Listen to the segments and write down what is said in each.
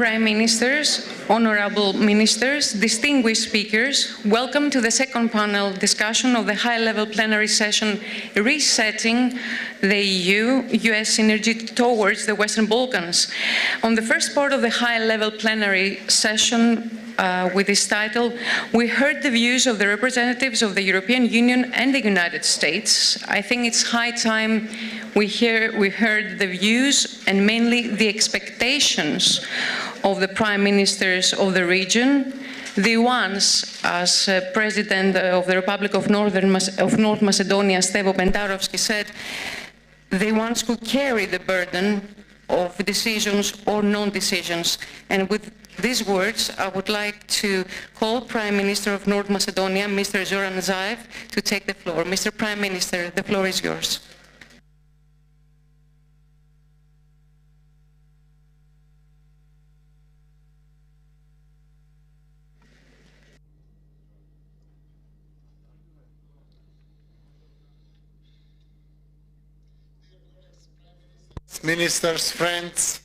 Prime Ministers, honorable ministers, distinguished speakers, welcome to the second panel discussion of the high-level plenary session Resetting the EU-US Synergy Towards the Western Balkans. On the first part of the high-level plenary session with this title, we heard the views of the representatives of the European Union and the United States. I think it's high time we heard the views and mainly the expectations of the prime ministers of the region, the ones, as President of the Republic of North Macedonia, Stevo Pentarovski, said, the ones who carry the burden of decisions or non-decisions. And with these words, I would like to call Prime Minister of North Macedonia, Mr. Zoran Zaev, to take the floor. Mr. Prime Minister, the floor is yours. Ministers, friends,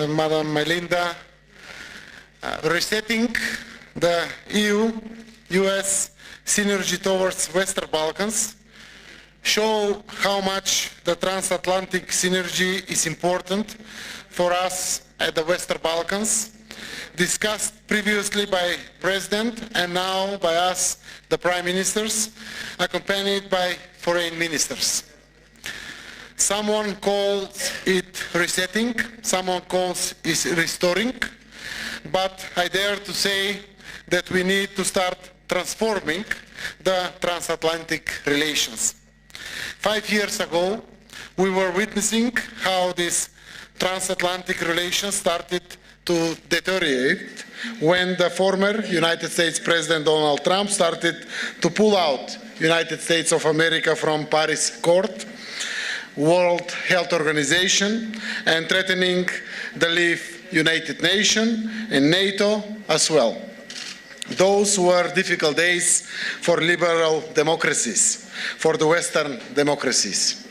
Madam Melinda, resetting the EU-US synergy towards Western Balkans show how much the transatlantic synergy is important for us at the Western Balkans, discussed previously by President and now by us, the Prime Ministers, accompanied by Foreign Ministers. Someone calls it resetting, someone calls it restoring, but I dare to say that we need to start transforming the transatlantic relations. 5 years ago, we were witnessing how these transatlantic relations started to deteriorate when the former United States President Donald Trump started to pull out United States of America from Paris Accord, World Health Organization, and threatening to leave United Nations and NATO as well. Those were difficult days for liberal democracies, for the Western democracies.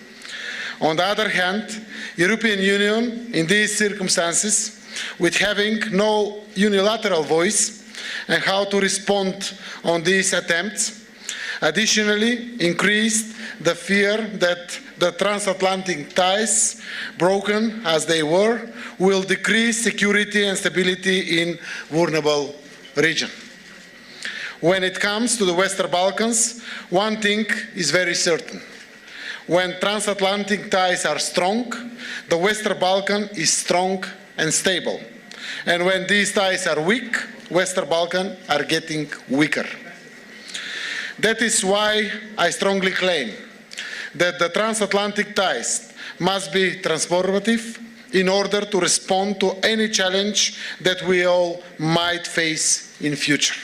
On the other hand, European Union, in these circumstances, with having no unilateral voice and how to respond on these attempts, additionally increased the fear that the transatlantic ties, broken as they were, will decrease security and stability in vulnerable region. When it comes to the Western Balkans, one thing is very certain. When transatlantic ties are strong, the Western Balkan is strong and stable. And when these ties are weak, Western Balkans are getting weaker. That is why I strongly claim that the transatlantic ties must be transformative in order to respond to any challenge that we all might face in future.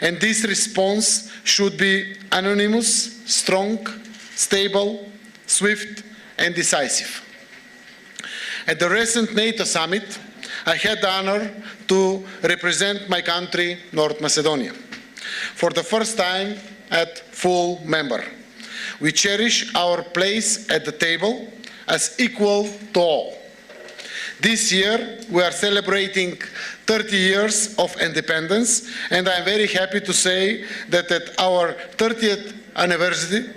And this response should be unanimous, strong, stable, swift, and decisive. At the recent NATO summit, I had the honor to represent my country, North Macedonia, for the first time as full member. We cherish our place at the table as equal to all. This year, we are celebrating 30 years of independence, and I'm very happy to say that at our 30th anniversary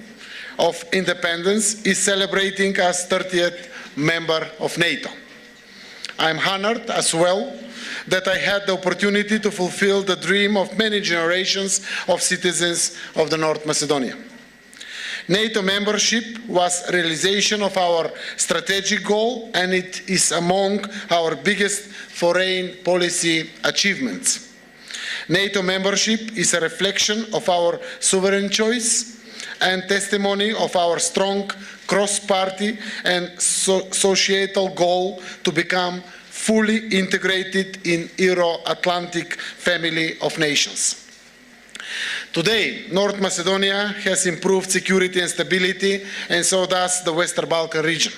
of independence is celebrating as 30th member of NATO. I'm honored as well that I had the opportunity to fulfill the dream of many generations of citizens of the North Macedonia. NATO membership was a realization of our strategic goal, and it is among our biggest foreign policy achievements. NATO membership is a reflection of our sovereign choice and testimony of our strong cross-party and societal goal to become fully integrated in Euro-Atlantic family of nations. Today, North Macedonia has improved security and stability, and so does the Western Balkan region.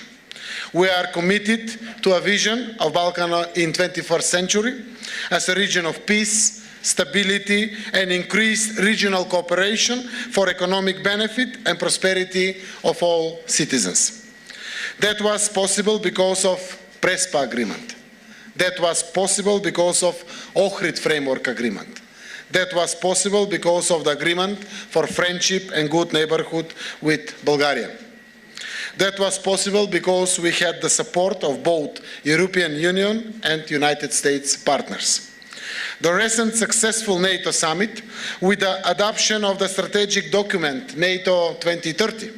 We are committed to a vision of Balkan in 21st century as a region of peace, stability, and increased regional cooperation for economic benefit and prosperity of all citizens. That was possible because of PRESPA agreement, That was possible because of Ohrid Framework Agreement. That was possible because of the agreement for friendship and good neighborhood with Bulgaria. That was possible because we had the support of both European Union and United States partners. The recent successful NATO summit, with the adoption of the strategic document NATO 2030,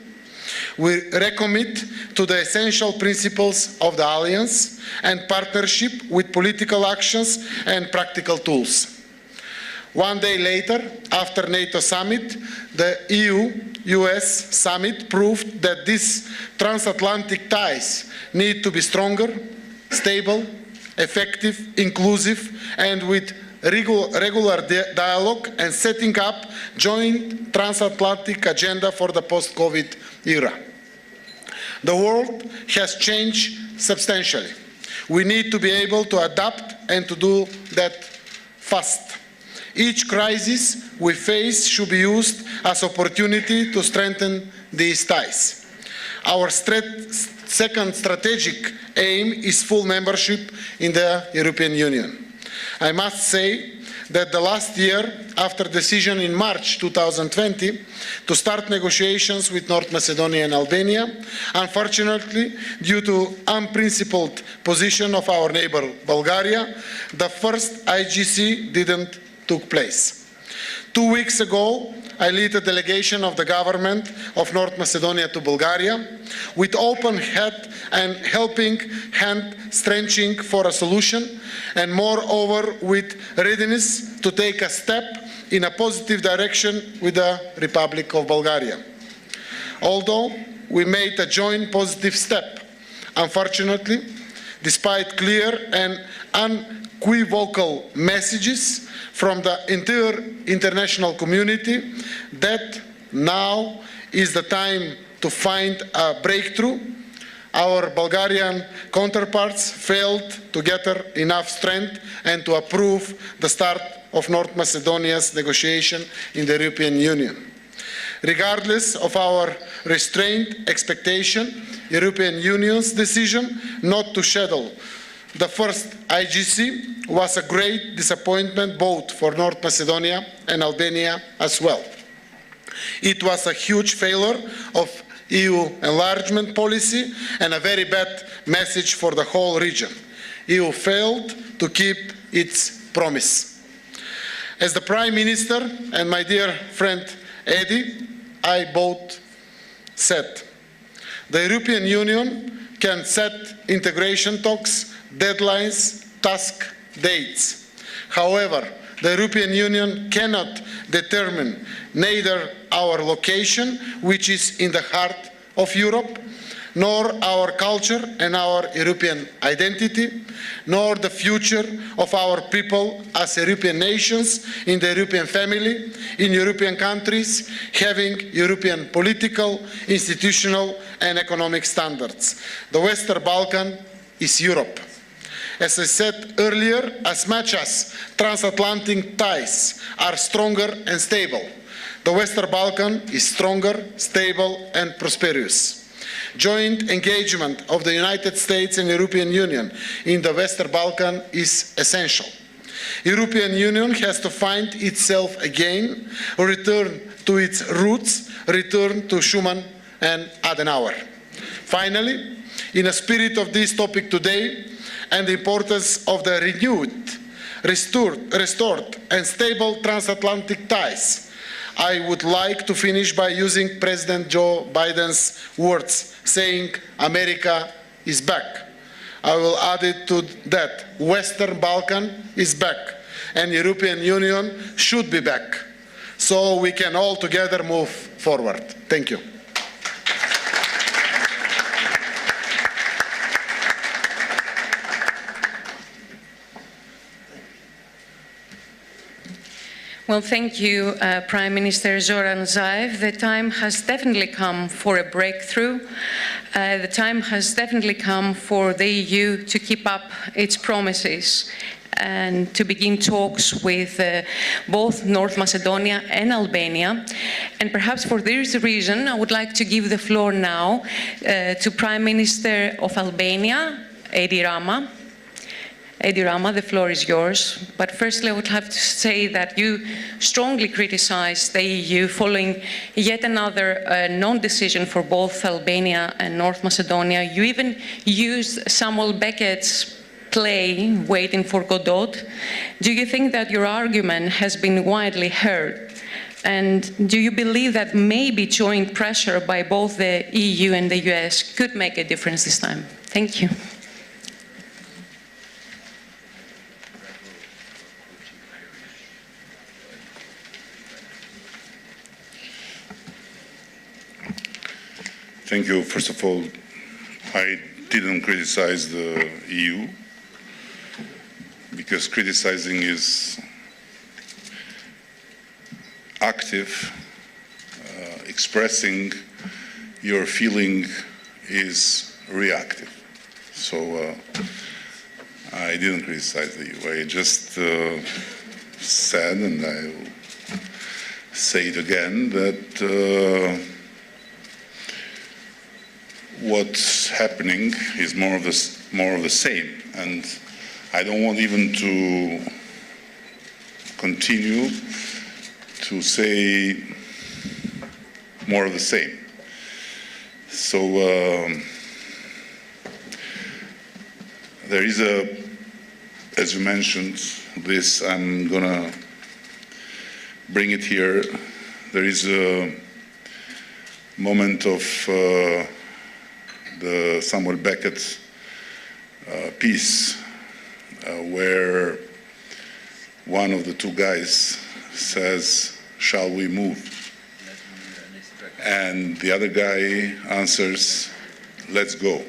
we recommit to the essential principles of the alliance and partnership with political actions and practical tools. One day later, after NATO summit, the EU-US summit proved that these transatlantic ties need to be stronger, stable, effective, inclusive, and with regular dialogue and setting up joint transatlantic agenda for the post-COVID era. The world has changed substantially. We need to be able to adapt and to do that fast. Each crisis we face should be used as an opportunity to strengthen these ties. Our second strategic aim is full membership in the European Union. I must say that the last year, after decision in March 2020 to start negotiations with North Macedonia and Albania, unfortunately, due to unprincipled position of our neighbor Bulgaria, the first IGC didn't take place. 2 weeks ago, I led a delegation of the government of North Macedonia to Bulgaria with open head and helping hand stretching for a solution, and moreover with readiness to take a step in a positive direction with the Republic of Bulgaria. Although we made a joint positive step, unfortunately, despite clear and unequivocal messages from the entire international community that now is the time to find a breakthrough, our Bulgarian counterparts failed to gather enough strength and to approve the start of North Macedonia's negotiation in the European Union. Regardless of our restrained expectation, European Union's decision not to schedule the first IGC was a great disappointment both for North Macedonia and Albania as well. It was a huge failure of EU enlargement policy and a very bad message for the whole region. EU failed to keep its promise. As the Prime Minister and my dear friend Eddie, I both said, the European Union can set integration talks, deadlines, task dates. However, the European Union cannot determine neither our location, which is in the heart of Europe, nor our culture and our European identity, nor the future of our people as European nations in the European family, in European countries, having European political, institutional and economic standards. The Western Balkan is Europe. As I said earlier, as much as transatlantic ties are stronger and stable, the Western Balkan is stronger, stable and prosperous. Joint engagement of the United States and European Union in the Western Balkan is essential. European Union has to find itself again, return to its roots, return to Schuman and Adenauer. Finally, in the spirit of this topic today, and the importance of the renewed, restored and stable transatlantic ties, I would like to finish by using President Joe Biden's words, saying, America is back. I will add it to that, Western Balkan is back, and European Union should be back, so we can all together move forward. Thank you. Well, thank you, Prime Minister Zoran Zaev. The time has definitely come for a breakthrough. The time has definitely come for the EU to keep up its promises and to begin talks with both North Macedonia and Albania. And perhaps for this reason, I would like to give the floor now to Prime Minister of Albania, Edi Rama. Edi Rama, the floor is yours. But firstly, I would have to say that you strongly criticized the EU following yet another non-decision for both Albania and North Macedonia. You even used Samuel Beckett's play, Waiting for Godot. Do you think that your argument has been widely heard? And do you believe that maybe joint pressure by both the EU and the US could make a difference this time? Thank you. Thank you. First of all, I didn't criticize the EU, because criticizing is active, expressing your feeling is reactive. So I didn't criticize the EU. I just said, and I will say it again, that what's happening is more of the same, and I don't want even to continue to say more of the same. So there is as you mentioned, this, I'm gonna bring it here. There is a moment of the Samuel Beckett piece where one of the two guys says, "Shall we move?" And the other guy answers, "Let's go."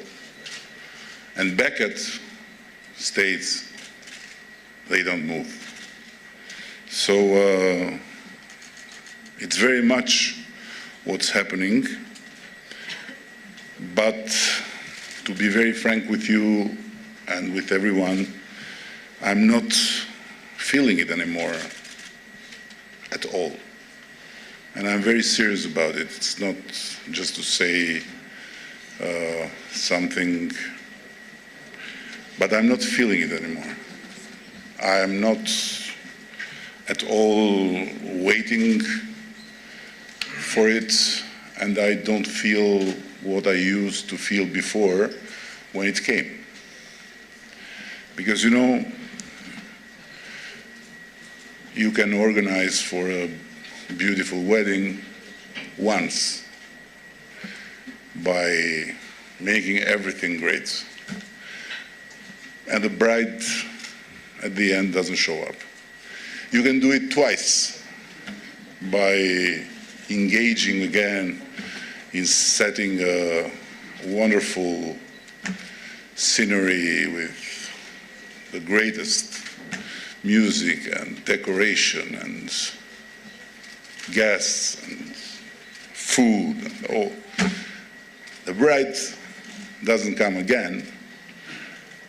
And Beckett states, "They don't move." So it's very much what's happening. But to be very frank with you and with everyone, I'm not feeling it anymore at all. And I'm very serious about it. It's not just to say something, but I'm not feeling it anymore. I'm not at all waiting for it, and I don't feel what I used to feel before when it came. Because, you know, you can organize for a beautiful wedding once by making everything great, and the bride at the end doesn't show up. You can do it twice by engaging again in setting a wonderful scenery with the greatest music and decoration and guests and food and all. The bride doesn't come again,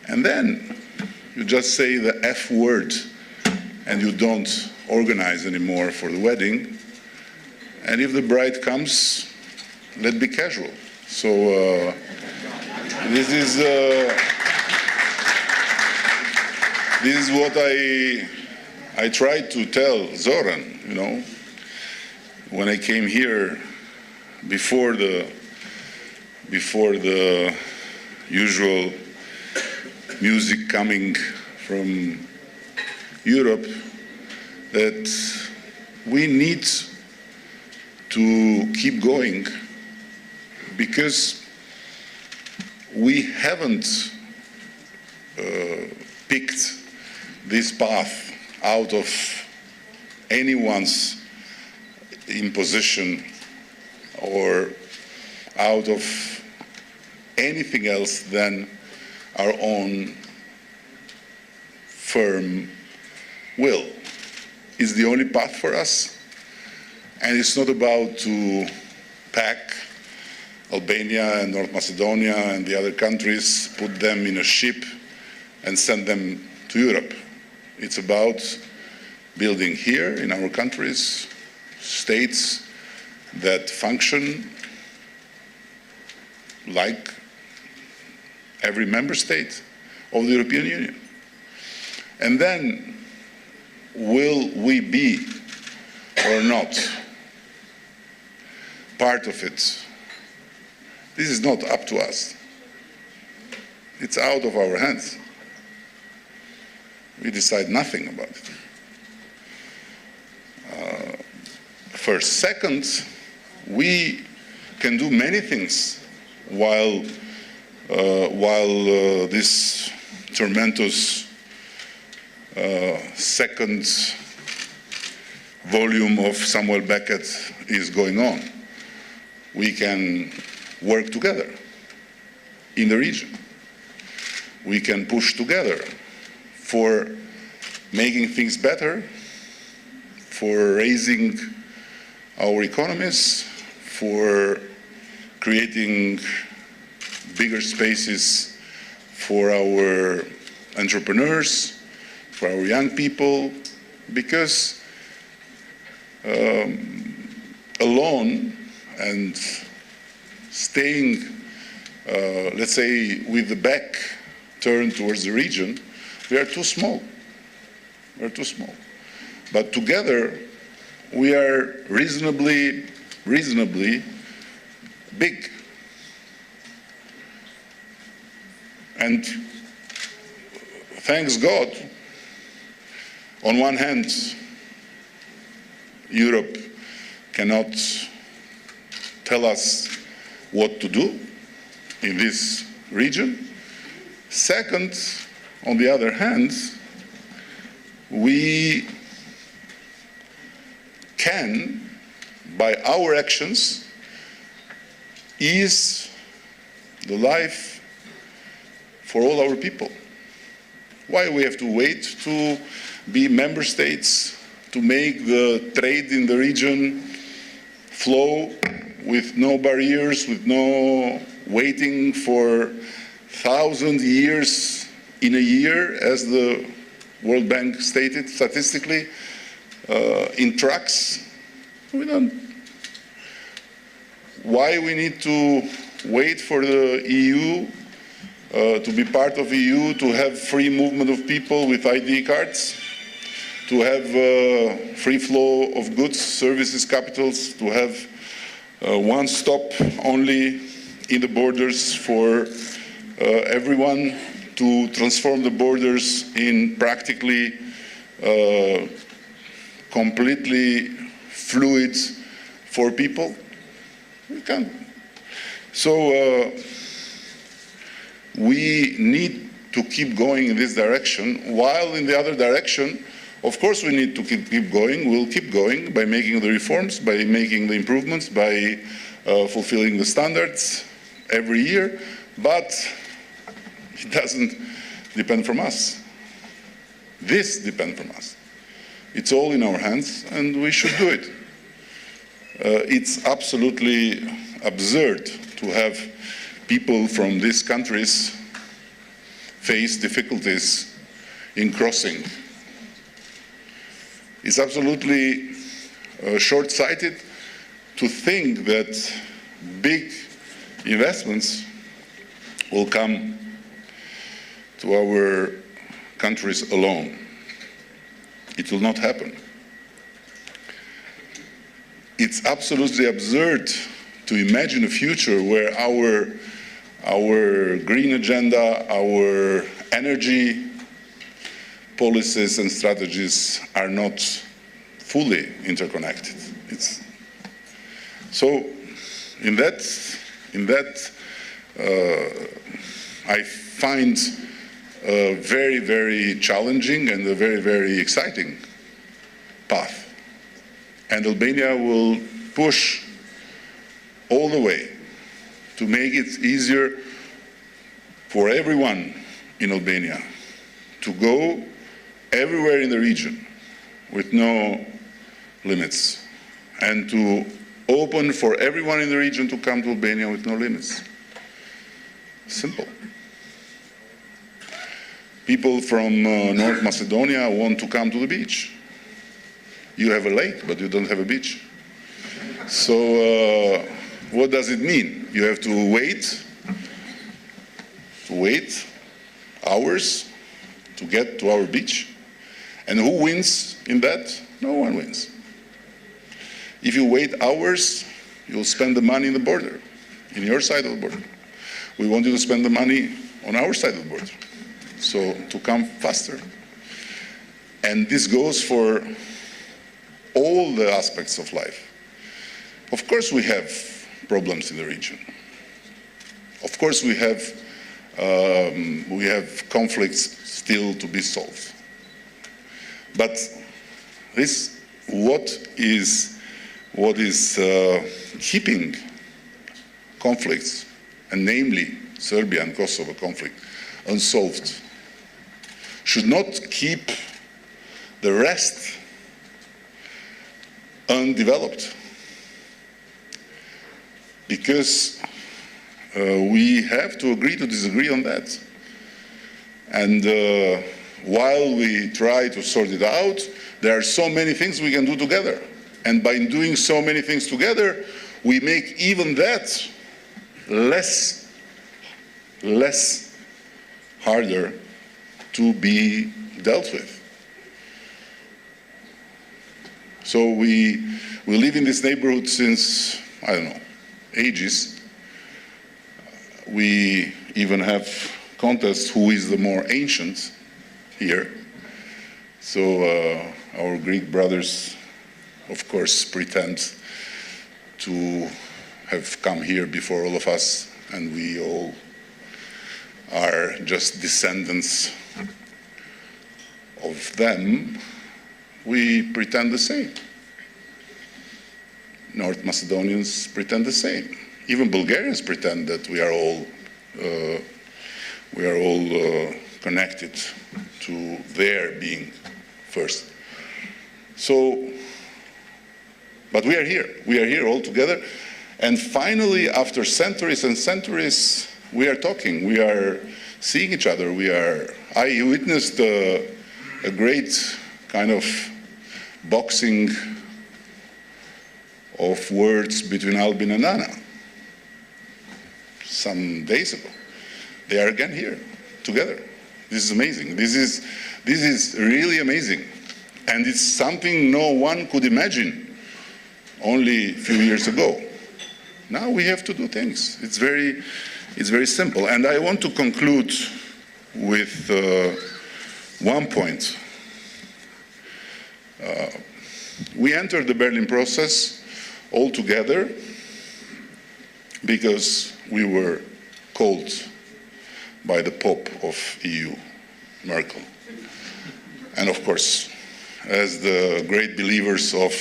and then you just say the F word and you don't organize anymore for the wedding. And if the bride comes, let's be casual. So this is what I tried to tell Zoran, you know, when I came here before the usual music coming from Europe, that we need to keep going, because we haven't picked this path out of anyone's imposition or out of anything else than our own firm will. It's the only path for us, and it's not about to pack Albania and North Macedonia and the other countries, put them in a ship and send them to Europe. It's about building here in our countries states that function like every member state of the European Union. And then, will we be or not part of it? This is not up to us. It's out of our hands. We decide nothing about it. First. Second, we can do many things while this tormentous second volume of Samuel Beckett is going on. We can work together in the region. We can push together for making things better, for raising our economies, for creating bigger spaces for our entrepreneurs, for our young people, because alone and staying, let's say, with the back turned towards the region, we are too small. We are too small. But together, we are reasonably big. And thanks God, on one hand, Europe cannot tell us what to do in this region. Second, on the other hand, we can, by our actions, ease the life for all our people. Why we have to wait to be member states to make the trade in the region flow with no barriers, with no waiting for 1,000 years in a year, as the World Bank stated statistically, in trucks? We don't. Why we need to wait for the EU to be part of EU, to have free movement of people with ID cards, to have free flow of goods, services, capitals, to have one stop only in the borders for everyone, to transform the borders in practically completely fluid for people? We can't. So we need to keep going in this direction, while in the other direction, of course, we need to keep going. We'll keep going by making the reforms, by making the improvements, by fulfilling the standards every year, but it doesn't depend from us. This depends from us. It's all in our hands, and we should do it. It's absolutely absurd to have people from these countries face difficulties in crossing. It's absolutely short-sighted to think that big investments will come to our countries alone. It will not happen. It's absolutely absurd to imagine a future where our green agenda, our energy policies and strategies are not fully interconnected. So in that I find a very, very challenging and a very, very exciting path. And Albania will push all the way to make it easier for everyone in Albania to go everywhere in the region with no limits, and to open for everyone in the region to come to Albania with no limits. Simple. People from North Macedonia want to come to the beach. You have a lake, but you don't have a beach. So what does it mean? You have to wait hours to get to our beach? And who wins in that? No one wins. If you wait hours, you'll spend the money in the border, in your side of the border. We want you to spend the money on our side of the border, so to come faster. And this goes for all the aspects of life. Of course we have problems in the region. Of course we have conflicts still to be solved. But what is keeping conflicts, and namely Serbia and Kosovo conflict, unsolved, should not keep the rest undeveloped. Because we have to agree to disagree on that. And while we try to sort it out, there are so many things we can do together. And by doing so many things together, we make even that less harder to be dealt with. So we live in this neighborhood since, I don't know, ages. We even have contests who is the more ancient here. So our Greek brothers, of course, pretend to have come here before all of us, and we all are just descendants of them. We pretend the same. North Macedonians pretend the same. Even Bulgarians pretend that we are all connected to their being first. So, but we are here. We are here all together. And finally, after centuries and centuries, we are talking. We are seeing each other. I witnessed a great kind of boxing of words between Albin and Anna some days ago. They are again here together. This is amazing. This is really amazing. And it's something no one could imagine only a few years ago. Now we have to do things. It's very simple. And I want to conclude with one point. We entered the Berlin process all together because we were called by the Pope of EU, Merkel. And of course, as the great believers of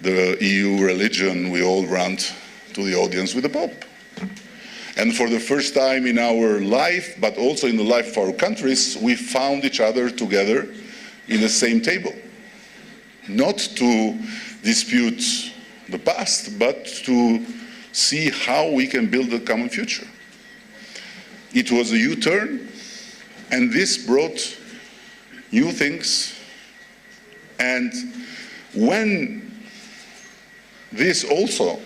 the EU religion, we all ran to the audience with the Pope. And for the first time in our life, but also in the life of our countries, we found each other together in the same table. Not to dispute the past, but to see how we can build a common future. It was a U-turn, and this brought new things. And when this also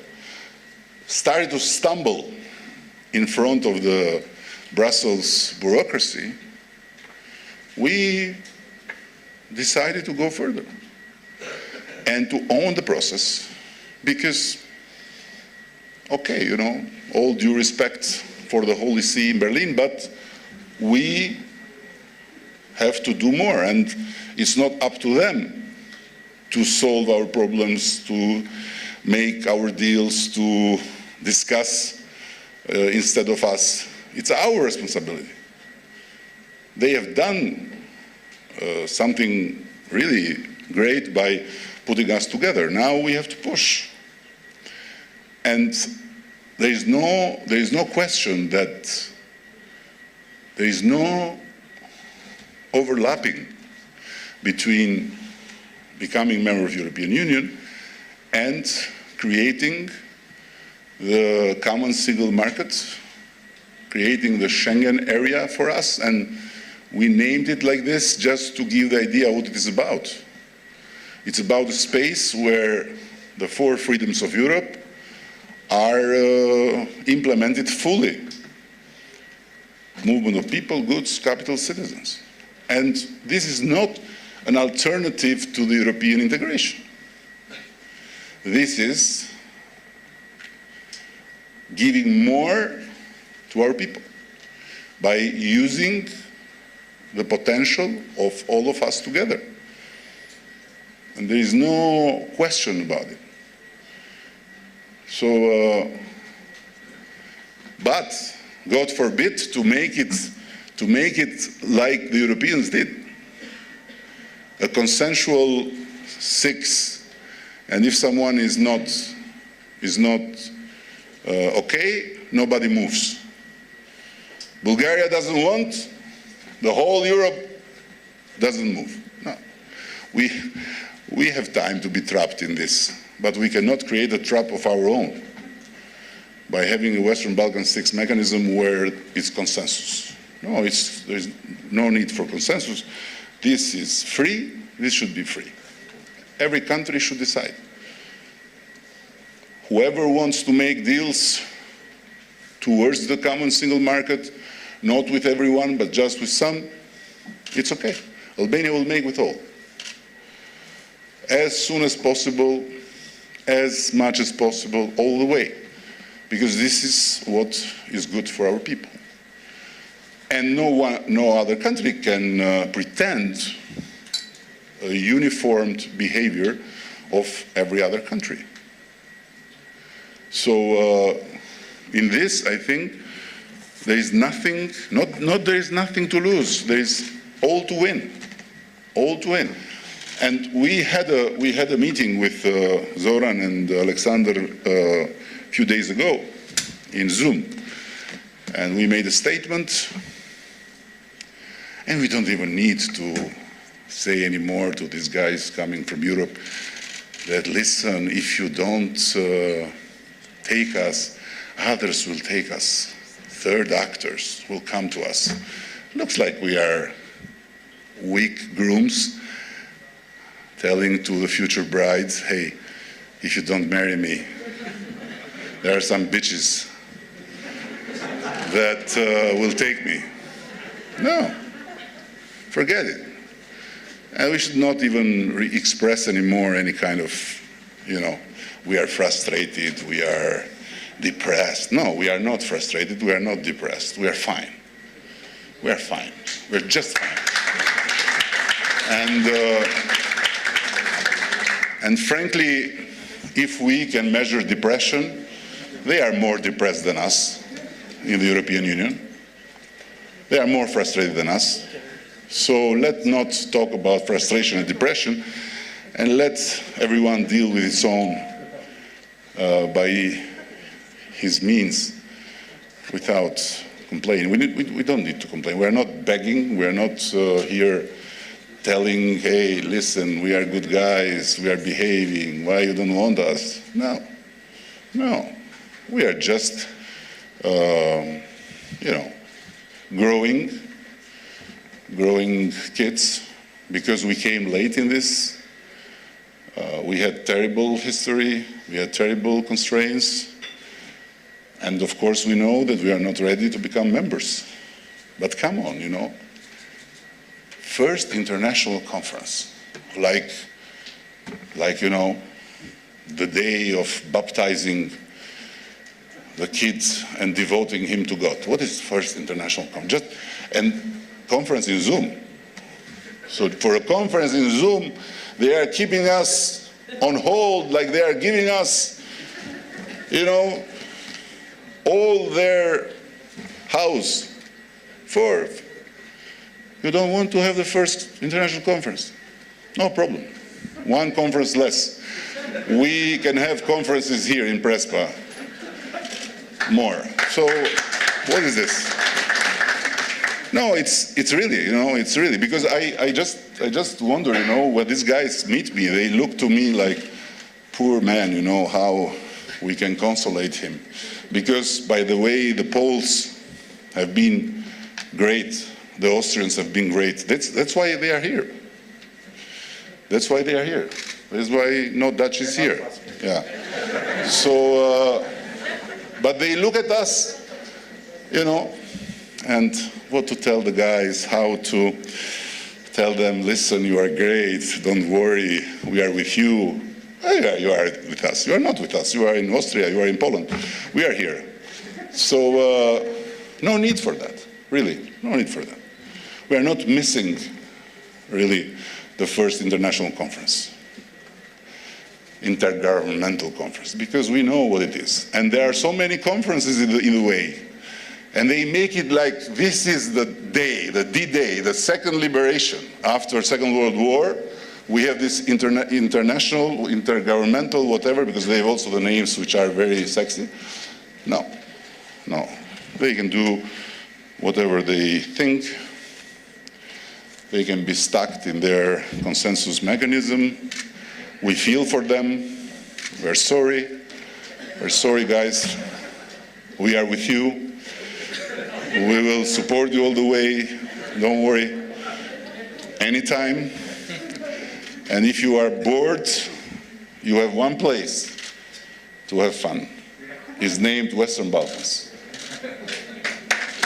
started to stumble in front of the Brussels bureaucracy, we decided to go further and to own the process because, okay, you know, all due respect for the Holy See in Berlin, but we have to do more, and it's not up to them to solve our problems, to make our deals, to discuss instead of us. It's our responsibility. They have done something really great by putting us together. Now we have to push. And there is no question that there is no overlapping between becoming member of the European Union and creating the common single market, creating the Schengen area for us. And we named it like this just to give the idea what it is about. It's about a space where the 4 freedoms of Europe are implemented fully. Movement of people, goods, capital, citizens. And this is not an alternative to the European integration. This is giving more to our people by using the potential of all of us together. And there is no question about it. So, but God forbid to make it like the Europeans did, a consensual 6, and if someone is not okay, nobody moves. Bulgaria doesn't want, the whole Europe doesn't move. No. We have time to be trapped in this, but we cannot create a trap of our own by having a Western Balkan 6 mechanism where it's consensus. No, there's no need for consensus. This is free, this should be free. Every country should decide. Whoever wants to make deals towards the common single market, not with everyone, but just with some, it's okay. Albania will make with all. As soon as possible, as much as possible, all the way. Because this is what is good for our people. And no other country can pretend a uniformed behavior of every other country. So in this, I think, there is nothing, not there is nothing to lose, there is all to win, all to win. And we had a meeting with Zoran and Alexander a few days ago in Zoom, and we made a statement, and we don't even need to say anymore to these guys coming from Europe that, listen, if you don't take us, others will take us. Third actors will come to us. Looks like we are weak grooms telling to the future brides, hey, if you don't marry me, there are some bitches that will take me. No, forget it. And we should not even express anymore any kind of, we are frustrated, we are depressed. No, we are not frustrated, we are not depressed, we are fine. We are fine, we're just fine. And frankly, if we can measure depression, they are more depressed than us in the European Union. They are more frustrated than us. So let's not talk about frustration and depression, and let everyone deal with its own by his means without complaining. We don't need to complain. We are not begging. We are not here telling, hey, listen, we are good guys, we are behaving, why you don't want us? No, no. We are just, growing kids, because we came late in this. We had terrible history, we had terrible constraints, and of course we know that we are not ready to become members. But come on, first international conference, like the day of baptizing the kids and devoting him to God. What is first international conference? And conference in Zoom. So for a conference in Zoom, they are keeping us on hold, like they are giving us, all their house for. You don't want to have the first international conference? No problem. One conference less. We can have conferences here in Prespa. More. So what is this? No, it's really, it's really, because I just wonder, when these guys meet me, they look to me like, poor man, how we can consolate him. Because, by the way, the Poles have been great. The Austrians have been great. That's why they are here. That's why they are here. That's why no Dutch is here. Yeah. So, but they look at us, and what to tell the guys, how to tell them, listen, you are great, don't worry, we are with you. Oh, yeah, you are with us. You are not with us. You are in Austria, you are in Poland. We are here. So no need for that, really, no need for that. We are not missing, really, the first international conference, intergovernmental conference, because we know what it is. And there are so many conferences in the way. And they make it like this is the day, the D-Day, the second liberation after Second World War. We have this international, intergovernmental, whatever, because they have also the names which are very sexy. No, no. They can do whatever they think. They can be stuck in their consensus mechanism. We feel for them. We're sorry. We're sorry, guys. We are with you. We will support you all the way. Don't worry. Anytime. And if you are bored, you have one place to have fun. It's named Western Balkans.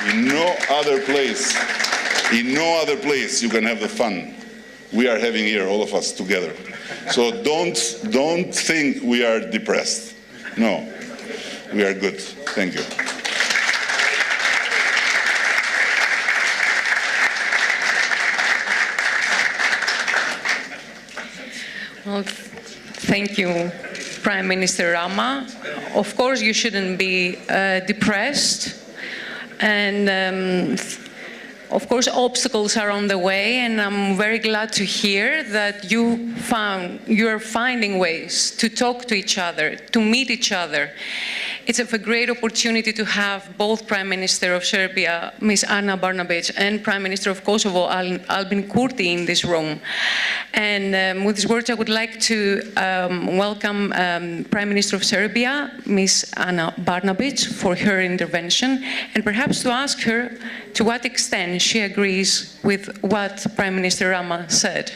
In no other place you can have the fun we are having here, all of us together. So don't think we are depressed. No, we are good. Thank you. Well, thank you, Prime Minister Rama. Of course, you shouldn't be depressed. And of course, obstacles are on the way, and I'm very glad to hear that you're finding ways to talk to each other, to meet each other. It's a great opportunity to have both Prime Minister of Serbia, Ms. Ana Brnabić, and Prime Minister of Kosovo, Albin Kurti, in this room. And with these words, I would like to welcome Prime Minister of Serbia, Ms. Ana Brnabić, for her intervention, and perhaps to ask her to what extent she agrees with what Prime Minister Rama said.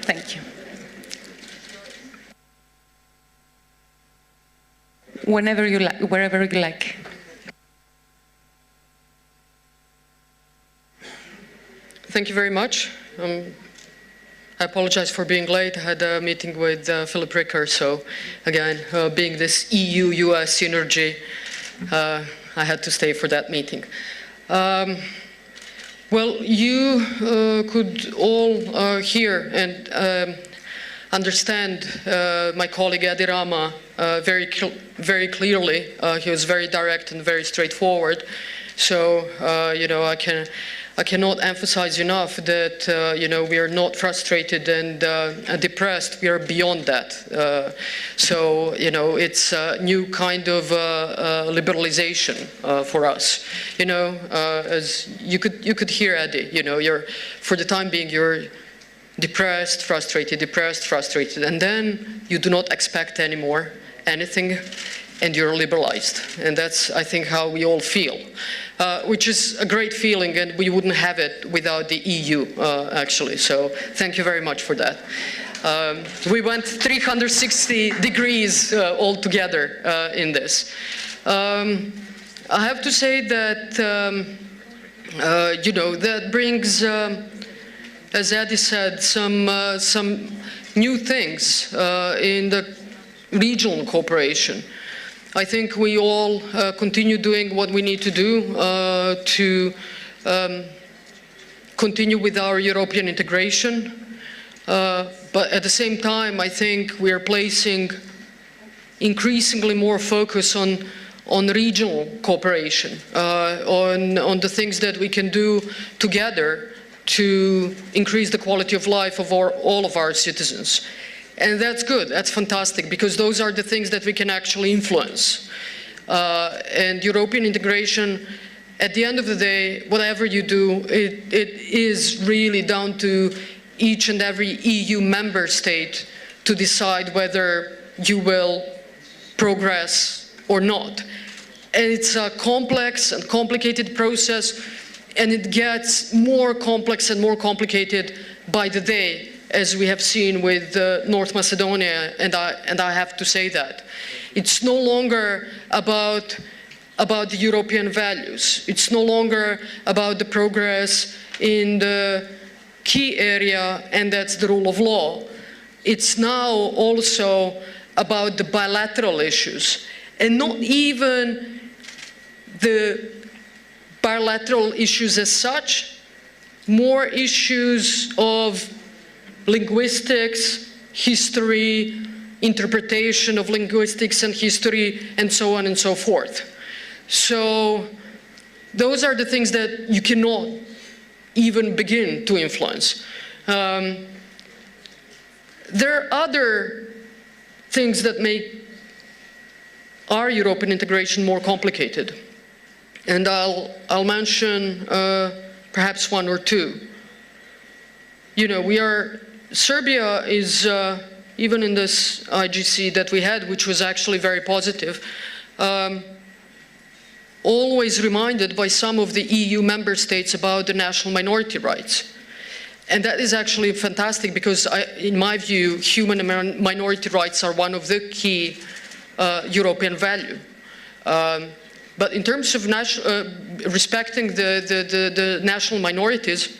Thank you. Whenever you like, wherever you like. Thank you very much. I apologize for being late. I had a meeting with Philip Ricker, so again, being this EU-US synergy, I had to stay for that meeting. Well, you could all hear and understand my colleague Edi Rama very clearly. He was very direct and very straightforward. So, you know, I cannot emphasize enough that, you know, we are not frustrated and depressed. We are beyond that. So, you know, it's a new kind of liberalization for us. You know, as you could hear Edi, you know, for the time being, you're depressed, frustrated, and then you do not expect anymore anything, and you're liberalized. And that's, I think, how we all feel, which is a great feeling, and we wouldn't have it without the EU, actually. So thank you very much for that. We went 360 degrees altogether in this. I have to say that, you know, that brings, as Edi said, some new things in the regional cooperation. I think we all continue doing what we need to do to continue with our European integration. But at the same time, I think we are placing increasingly more focus on regional cooperation, on the things that we can do together to increase the quality of life of all of our citizens. And that's good, that's fantastic, because those are the things that we can actually influence. And European integration, at the end of the day, whatever you do, it is really down to each and every EU member state to decide whether you will progress or not. And it's a complex and complicated process, and it gets more complex and more complicated by the day, as we have seen with North Macedonia, and I have to say that. It's no longer about about the European values. It's no longer about the progress in the key area, and that's the rule of law. It's now also about the bilateral issues, and not even the bilateral issues as such, more issues of linguistics, history, interpretation of linguistics and history, and so on and so forth. So those are the things that you cannot even begin to influence. There are other things that make our European integration more complicated. And I'll mention perhaps one or two. You know, Serbia is, even in this IGC that we had, which was actually very positive, always reminded by some of the EU member states about the national minority rights. And that is actually fantastic because, in my view, human and minority rights are one of the key European values. But in terms of respecting the national minorities,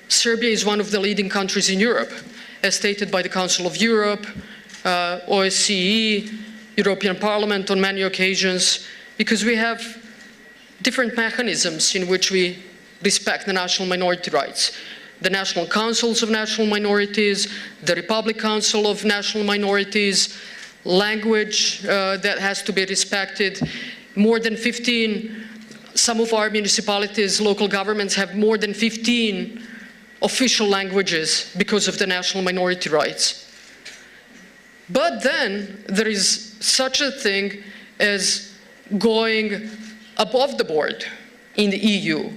Serbia is one of the leading countries in Europe, as stated by the Council of Europe, OSCE, European Parliament on many occasions, because we have different mechanisms in which we respect the national minority rights. The National Councils of National Minorities, the Republic Council of National Minorities, language that has to be respected. More than 15, some of our municipalities, local governments have more than 15 official languages because of the national minority rights. But then there is such a thing as going above the board in the EU.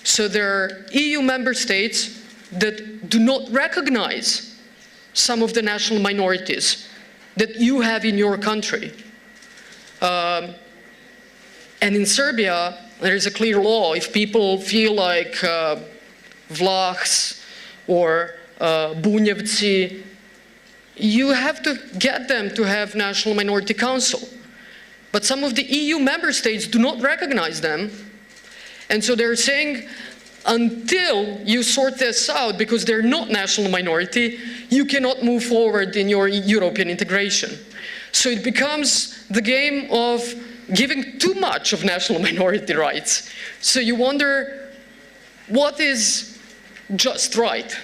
So there are EU member states that do not recognize some of the national minorities that you have in your country. And in Serbia, there is a clear law. If people feel like Vlachs or Bunjevci, you have to get them to have National Minority Council. But some of the EU member states do not recognize them. And so they're saying, until you sort this out, because they're not national minority, you cannot move forward in your European integration. So it becomes the game of giving too much of national minority rights. So you wonder, what is just right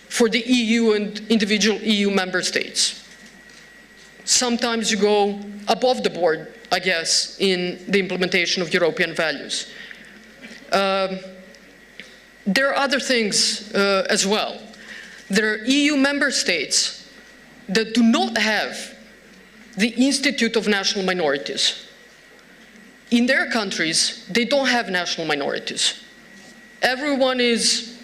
for the EU and individual EU member states? Sometimes you go above the board, I guess, in the implementation of European values. There are other things as well. There are EU member states that do not have the Institute of National Minorities. In their countries, they don't have national minorities. Everyone is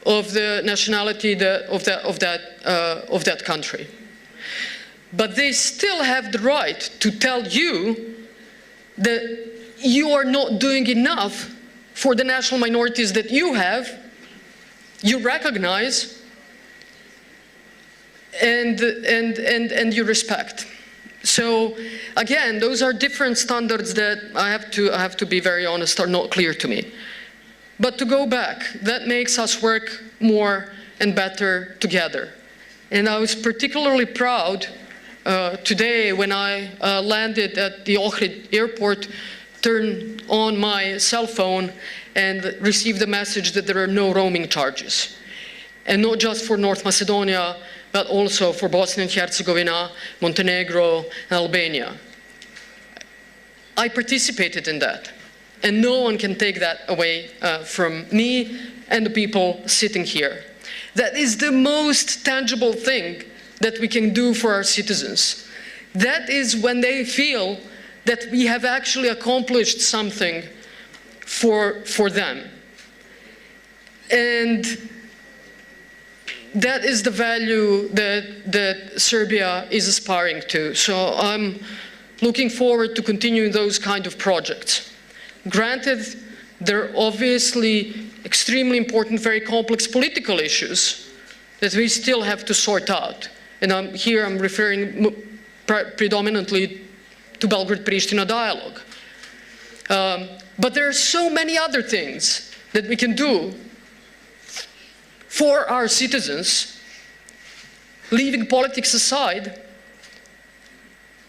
of the nationality of that country. But they still have the right to tell you that you are not doing enough for the national minorities that you have, you recognize, and you respect. So again, those are different standards that I have to be very honest, are not clear to me. But to go back, that makes us work more and better together. And I was particularly proud today when I landed at the Ohrid airport, turned on my cell phone and received a message that there are no roaming charges. And not just for North Macedonia, but also for Bosnia and Herzegovina, Montenegro, and Albania. I participated in that, and no one can take that away from me and the people sitting here. That is the most tangible thing that we can do for our citizens. That is when they feel that we have actually accomplished something for them. And that is the value that Serbia is aspiring to. So I'm looking forward to continuing those kind of projects. Granted, there are obviously extremely important, very complex political issues that we still have to sort out. And I'm referring predominantly to Belgrade-Pristina dialogue. But there are so many other things that we can do for our citizens, leaving politics aside,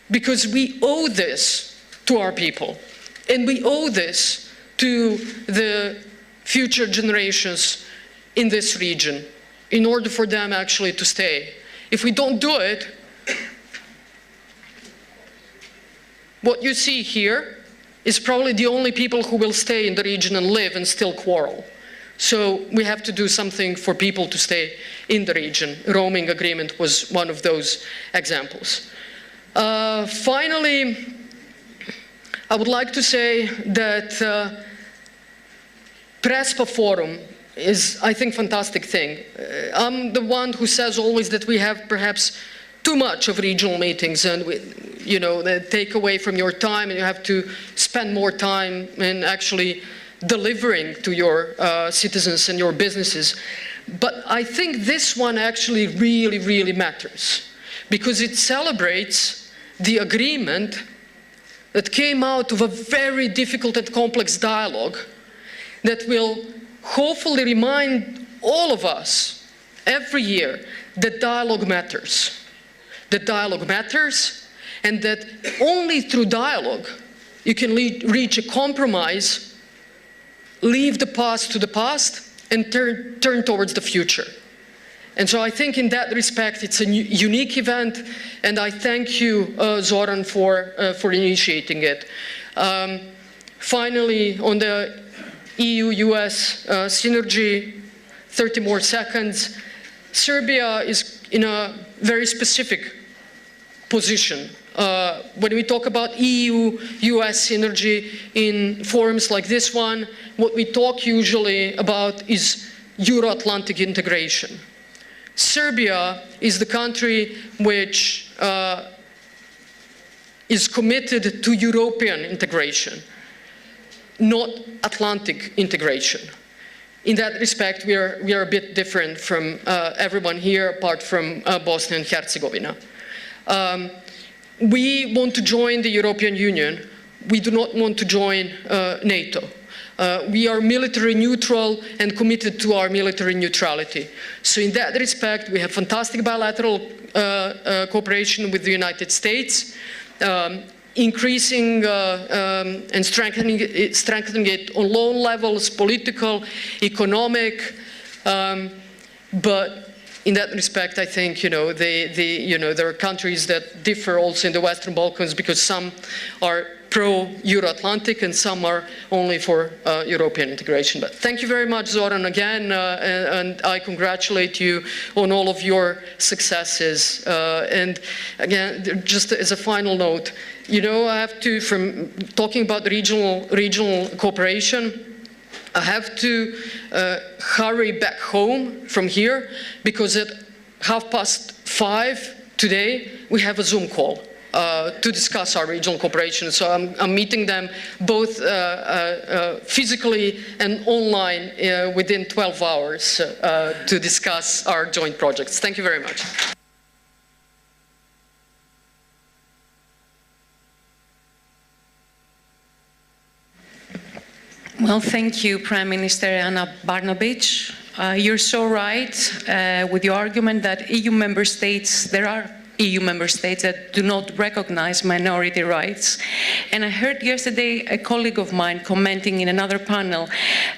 because we owe this to our people, and we owe this to the future generations in this region in order for them actually to stay. If we don't do it, what you see here is probably the only people who will stay in the region and live and still quarrel. So we have to do something for people to stay in the region. Roaming agreement was one of those examples. Finally, I would like to say that Prespa Forum is, I think, a fantastic thing. I'm the one who says always that we have perhaps too much of regional meetings, and they take away from your time, and you have to spend more time in actually delivering to your citizens and your businesses. But I think this one actually really, really matters, because it celebrates the agreement that came out of a very difficult and complex dialogue that will hopefully remind all of us every year that dialogue matters. That dialogue matters, and that only through dialogue you can reach a compromise, leave the past to the past, and turn towards the future. And so I think in that respect it's a unique event, and I thank you, Zoran, for initiating it. Finally, on the EU-US synergy, 30 more seconds. Serbia is in a very specific position. When we talk about EU-US synergy in forums like this one, what we talk usually about is Euro-Atlantic integration. Serbia is the country which is committed to European integration, not Atlantic integration. In that respect, we are a bit different from everyone here, apart from Bosnia and Herzegovina. We want to join the European Union. We do not want to join NATO. We are military neutral and committed to our military neutrality. So in that respect, we have fantastic bilateral cooperation with the United States, increasing and strengthening it on all levels, political, economic, but in that respect, I think there are countries that differ also in the Western Balkans, because some are pro-Euro-Atlantic and some are only for European integration. But thank you very much, Zoran, again, and I congratulate you on all of your successes. And again, just as a final note, I have to, from talking about regional cooperation, I have to hurry back home from here, because at 5:30 today we have a Zoom call to discuss our regional cooperation. So I'm meeting them both physically and online within 12 hours to discuss our joint projects. Thank you very much. Well, thank you, Prime Minister Ana Brnabić. You're so right with your argument that EU member states, there are EU member states that do not recognize minority rights. And I heard yesterday a colleague of mine commenting in another panel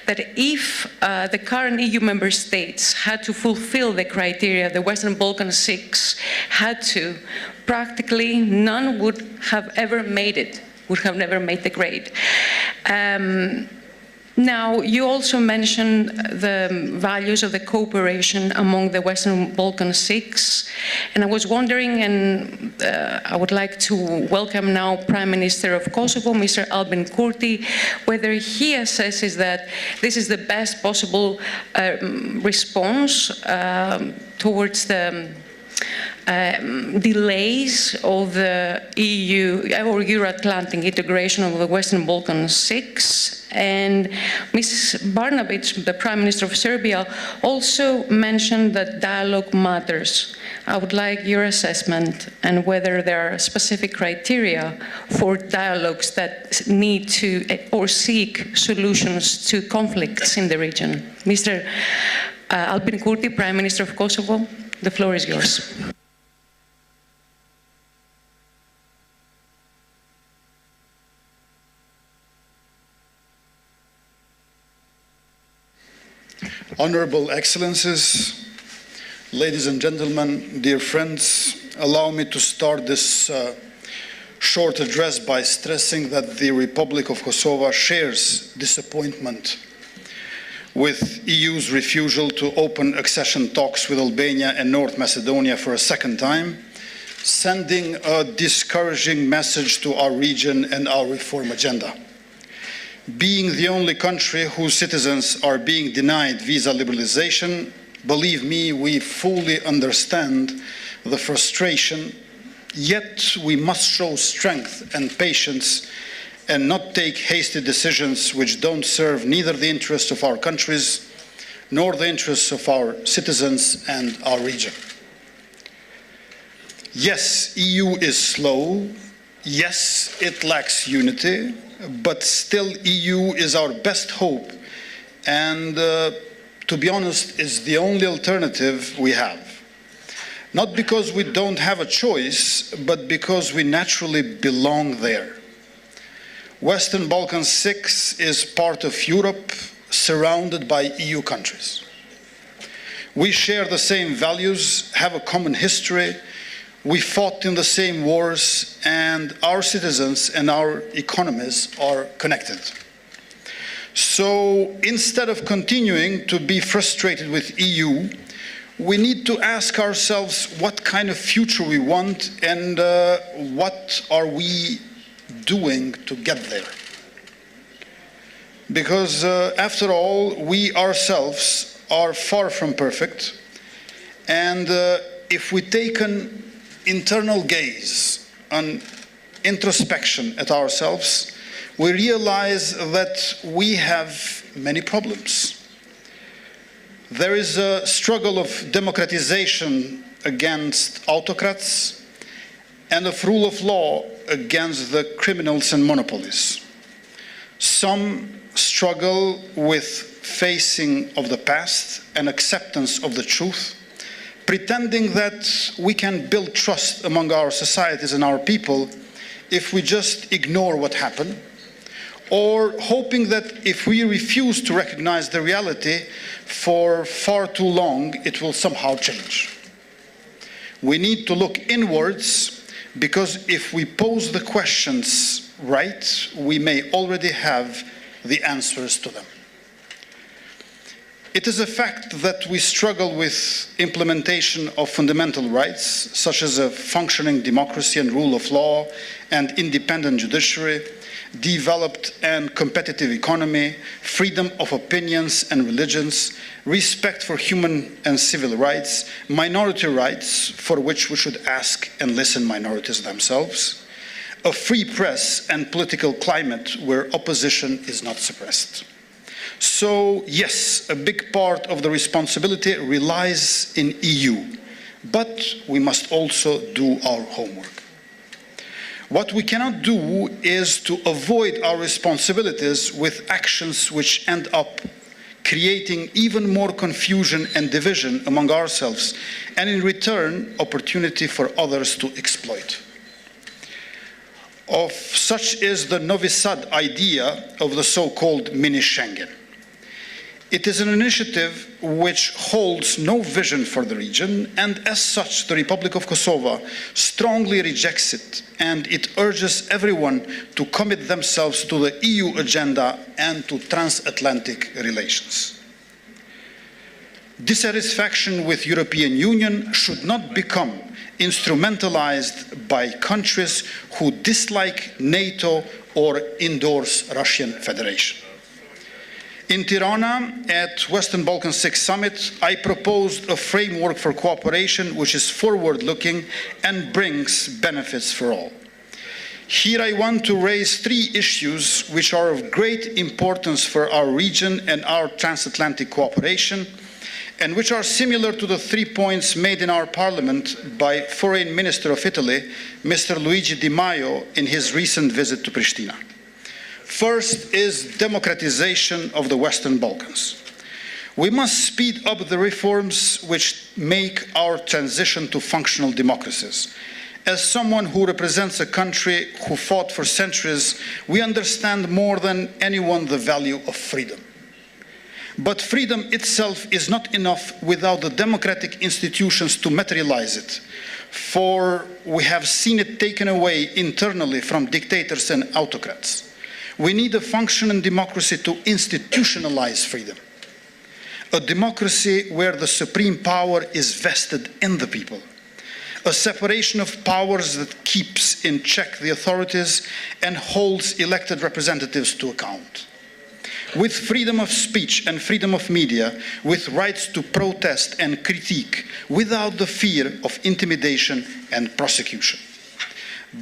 that if the current EU member states had to fulfill the criteria the Western Balkan 6 had to, practically none would have ever made it, would have never made the grade. Now, you also mentioned the values of the cooperation among the Western Balkan 6, and I was wondering, and I would like to welcome now Prime Minister of Kosovo, Mr. Albin Kurti, whether he assesses that this is the best possible response towards the delays of the EU or Euro-Atlantic integration of the Western Balkan 6. And Ms. Brnabić, the Prime Minister of Serbia, also mentioned that dialogue matters. I would like your assessment and whether there are specific criteria for dialogues that need to or seek solutions to conflicts in the region. Mr. Albin Kurti, Prime Minister of Kosovo, the floor is yours. Honorable Excellencies, ladies and gentlemen, dear friends, allow me to start this short address by stressing that the Republic of Kosovo shares disappointment with EU's refusal to open accession talks with Albania and North Macedonia for a second time, sending a discouraging message to our region and our reform agenda. Being the only country whose citizens are being denied visa liberalization, believe me, we fully understand the frustration, yet we must show strength and patience and not take hasty decisions which don't serve neither the interests of our countries nor the interests of our citizens and our region. Yes, EU is slow. Yes, it lacks unity, but still EU is our best hope and, to be honest, is the only alternative we have. Not because we don't have a choice, but because we naturally belong there. Western Balkan 6 is part of Europe, surrounded by EU countries. We share the same values, have a common history, we fought in the same wars, and our citizens and our economies are connected. So instead of continuing to be frustrated with EU, we need to ask ourselves what kind of future we want and what are we doing to get there. Because after all, we ourselves are far from perfect, and if we take an internal gaze, an introspection at ourselves, we realize that we have many problems. There is a struggle of democratization against autocrats and of rule of law against the criminals and monopolies. Some struggle with facing of the past and acceptance of the truth, pretending that we can build trust among our societies and our people if we just ignore what happened, or hoping that if we refuse to recognize the reality for far too long, it will somehow change. We need to look inwards, because if we pose the questions right, we may already have the answers to them. It is a fact that we struggle with implementation of fundamental rights, such as a functioning democracy and rule of law and independent judiciary, developed and competitive economy, freedom of opinions and religions, respect for human and civil rights, minority rights, for which we should ask and listen minorities themselves, a free press and political climate where opposition is not suppressed. So yes, a big part of the responsibility relies in EU, but we must also do our homework. What we cannot do is to avoid our responsibilities with actions which end up creating even more confusion and division among ourselves, and in return, opportunity for others to exploit. Of such is the Novi Sad idea of the so-called mini Schengen. It is an initiative which holds no vision for the region, and as such, the Republic of Kosovo strongly rejects it, and it urges everyone to commit themselves to the EU agenda and to transatlantic relations. Dissatisfaction with European Union should not become instrumentalized by countries who dislike NATO or endorse Russian Federation. In Tirana, at Western Balkan 6 Summit, I proposed a framework for cooperation which is forward-looking and brings benefits for all. Here I want to raise three issues which are of great importance for our region and our transatlantic cooperation, and which are similar to the 3 points made in our parliament by Foreign Minister of Italy, Mr. Luigi Di Maio, in his recent visit to Pristina. First is democratization of the Western Balkans. We must speed up the reforms which make our transition to functional democracies. As someone who represents a country who fought for centuries, we understand more than anyone the value of freedom. But freedom itself is not enough without the democratic institutions to materialize it, for we have seen it taken away internally from dictators and autocrats. We need a functioning democracy to institutionalize freedom. A democracy where the supreme power is vested in the people. A separation of powers that keeps in check the authorities and holds elected representatives to account. With freedom of speech and freedom of media, with rights to protest and critique, without the fear of intimidation and prosecution.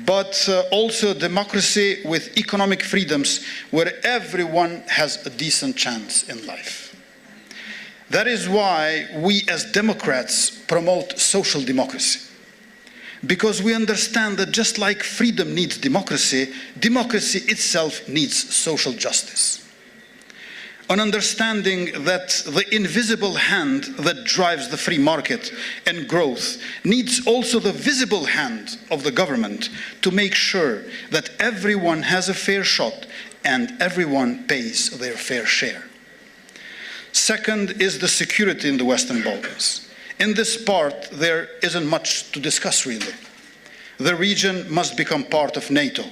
But also a democracy with economic freedoms where everyone has a decent chance in life. That is why we as Democrats promote social democracy. Because we understand that just like freedom needs democracy, democracy itself needs social justice. An understanding that the invisible hand that drives the free market and growth needs also the visible hand of the government to make sure that everyone has a fair shot and everyone pays their fair share. Second is the security in the Western Balkans. In this part, there isn't much to discuss really. The region must become part of NATO.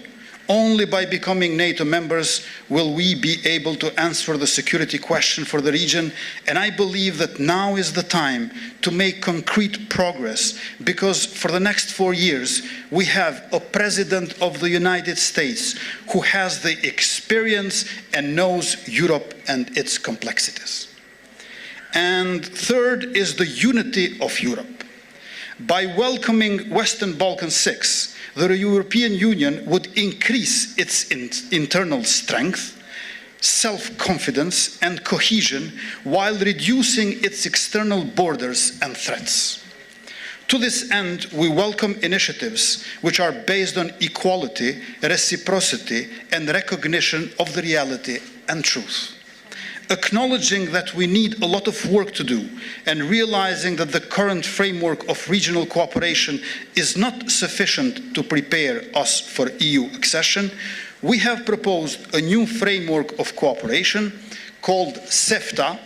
Only by becoming NATO members will we be able to answer the security question for the region, and I believe that now is the time to make concrete progress, because for the next 4 years we have a President of the United States who has the experience and knows Europe and its complexities. And third is the unity of Europe. By welcoming Western Balkan 6, the European Union would increase its internal strength, self-confidence and cohesion while reducing its external borders and threats. To this end, we welcome initiatives which are based on equality, reciprocity and recognition of the reality and truth. Acknowledging that we need a lot of work to do and realizing that the current framework of regional cooperation is not sufficient to prepare us for EU accession, we have proposed a new framework of cooperation called CEFTA,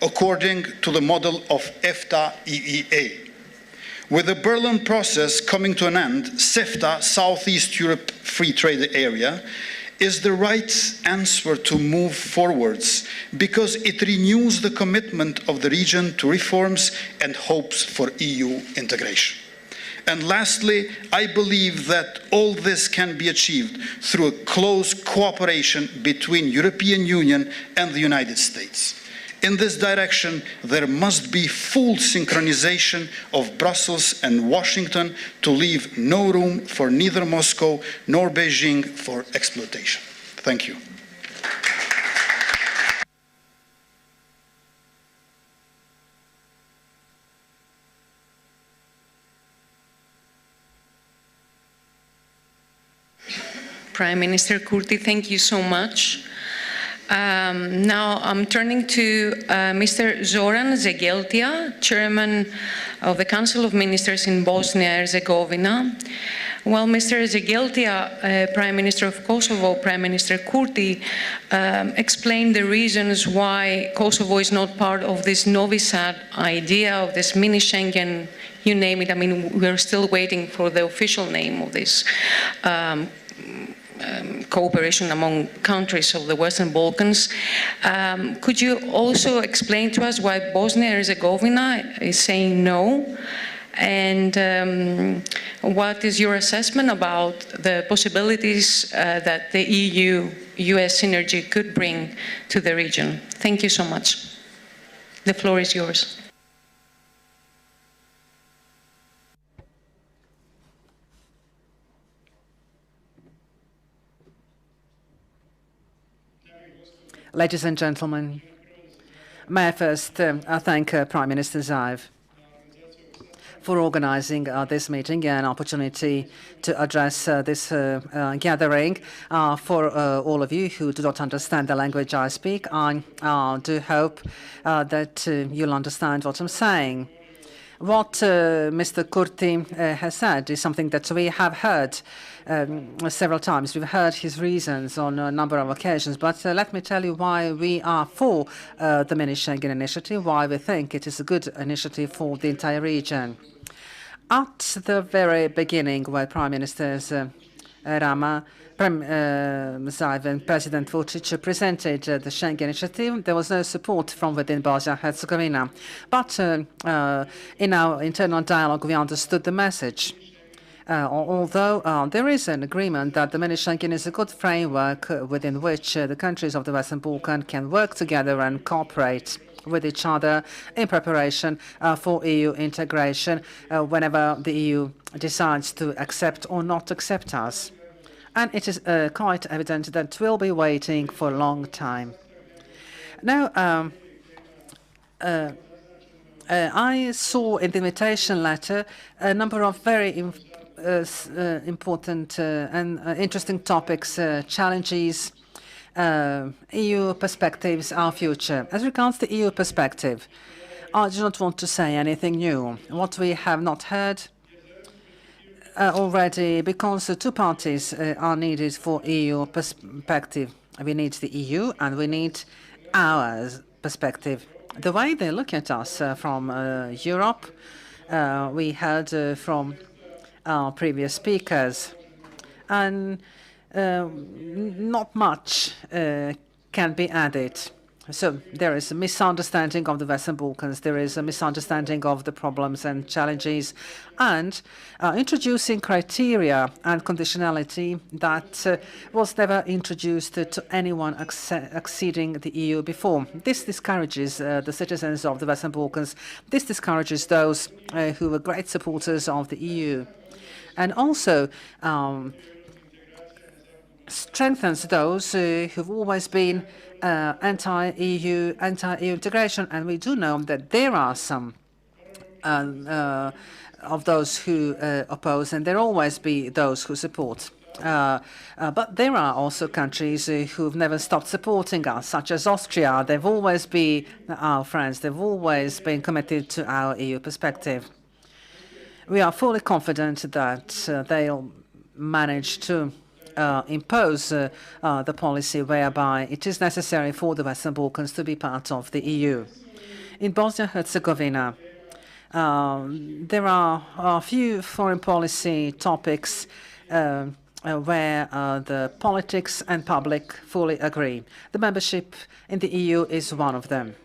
according to the model of EFTA-EEA. With the Berlin process coming to an end, CEFTA, Southeast Europe Free Trade Area, is the right answer to move forwards because it renews the commitment of the region to reforms and hopes for EU integration. And lastly, I believe that all this can be achieved through a close cooperation between European Union and the United States. In this direction, there must be full synchronization of Brussels and Washington to leave no room for neither Moscow nor Beijing for exploitation. Thank you. Prime Minister Kurti, thank you so much. Now I'm turning to Mr. Zoran Zegeltia, Chairman of the Council of Ministers in Bosnia-Herzegovina. Well, Mr. Zegeltia, Prime Minister of Kosovo, Prime Minister Kurti, explained the reasons why Kosovo is not part of this Novi Sad idea, of this mini Schengen, you name it. I mean, we're still waiting for the official name of this cooperation among countries of the Western Balkans. Could you also explain to us why Bosnia-Herzegovina is saying no? And what is your assessment about the possibilities that the EU-US synergy could bring to the region? Thank you so much. The floor is yours. Ladies and gentlemen, May I first thank Prime Minister Zaev for organizing this meeting and opportunity to address this gathering. For all of you who do not understand the language I speak, I do hope that you'll understand what I'm saying. What Mr. Kurti has said is something that we have heard several times. We've heard his reasons on a number of occasions, but let me tell you why we are for the Mini Schengen initiative, why we think it is a good initiative for the entire region. At the very beginning, where Prime Ministers Rama, Zaev and President Vučić presented the Schengen initiative, there was no support from within Bosnia-Herzegovina. But in our internal dialogue, we understood the message. Although there is an agreement that the Mini Schengen is a good framework within which the countries of the Western Balkans can work together and cooperate with each other in preparation for EU integration whenever the EU decides to accept or not accept us. And it is quite evident that we'll be waiting for a long time. Now, I saw in the invitation letter a number of very important and interesting topics, challenges, EU perspectives, our future. As regards the EU perspective, I do not want to say anything new. What we have not heard already, because the two parties are needed for EU perspective. We need the EU and we need our perspective. The way they look at us from Europe, we heard from our previous speakers, and not much can be added. So there is a misunderstanding of the Western Balkans, there is a misunderstanding of the problems and challenges, and introducing criteria and conditionality that was never introduced to anyone acceding the EU before. This discourages the citizens of the Western Balkans. This discourages those who were great supporters of the EU. And also strengthens those who've always been anti-EU integration. And we do know that there are some of those who oppose, and there will always be those who support. But there are also countries who've never stopped supporting us, such as Austria. They've always been our friends. They've always been committed to our EU perspective. We are fully confident that they'll manage to impose the policy whereby it is necessary for the Western Balkans to be part of the EU. In Bosnia-Herzegovina, there are a few foreign policy topics where the politics and public fully agree. The membership in the EU is one of them.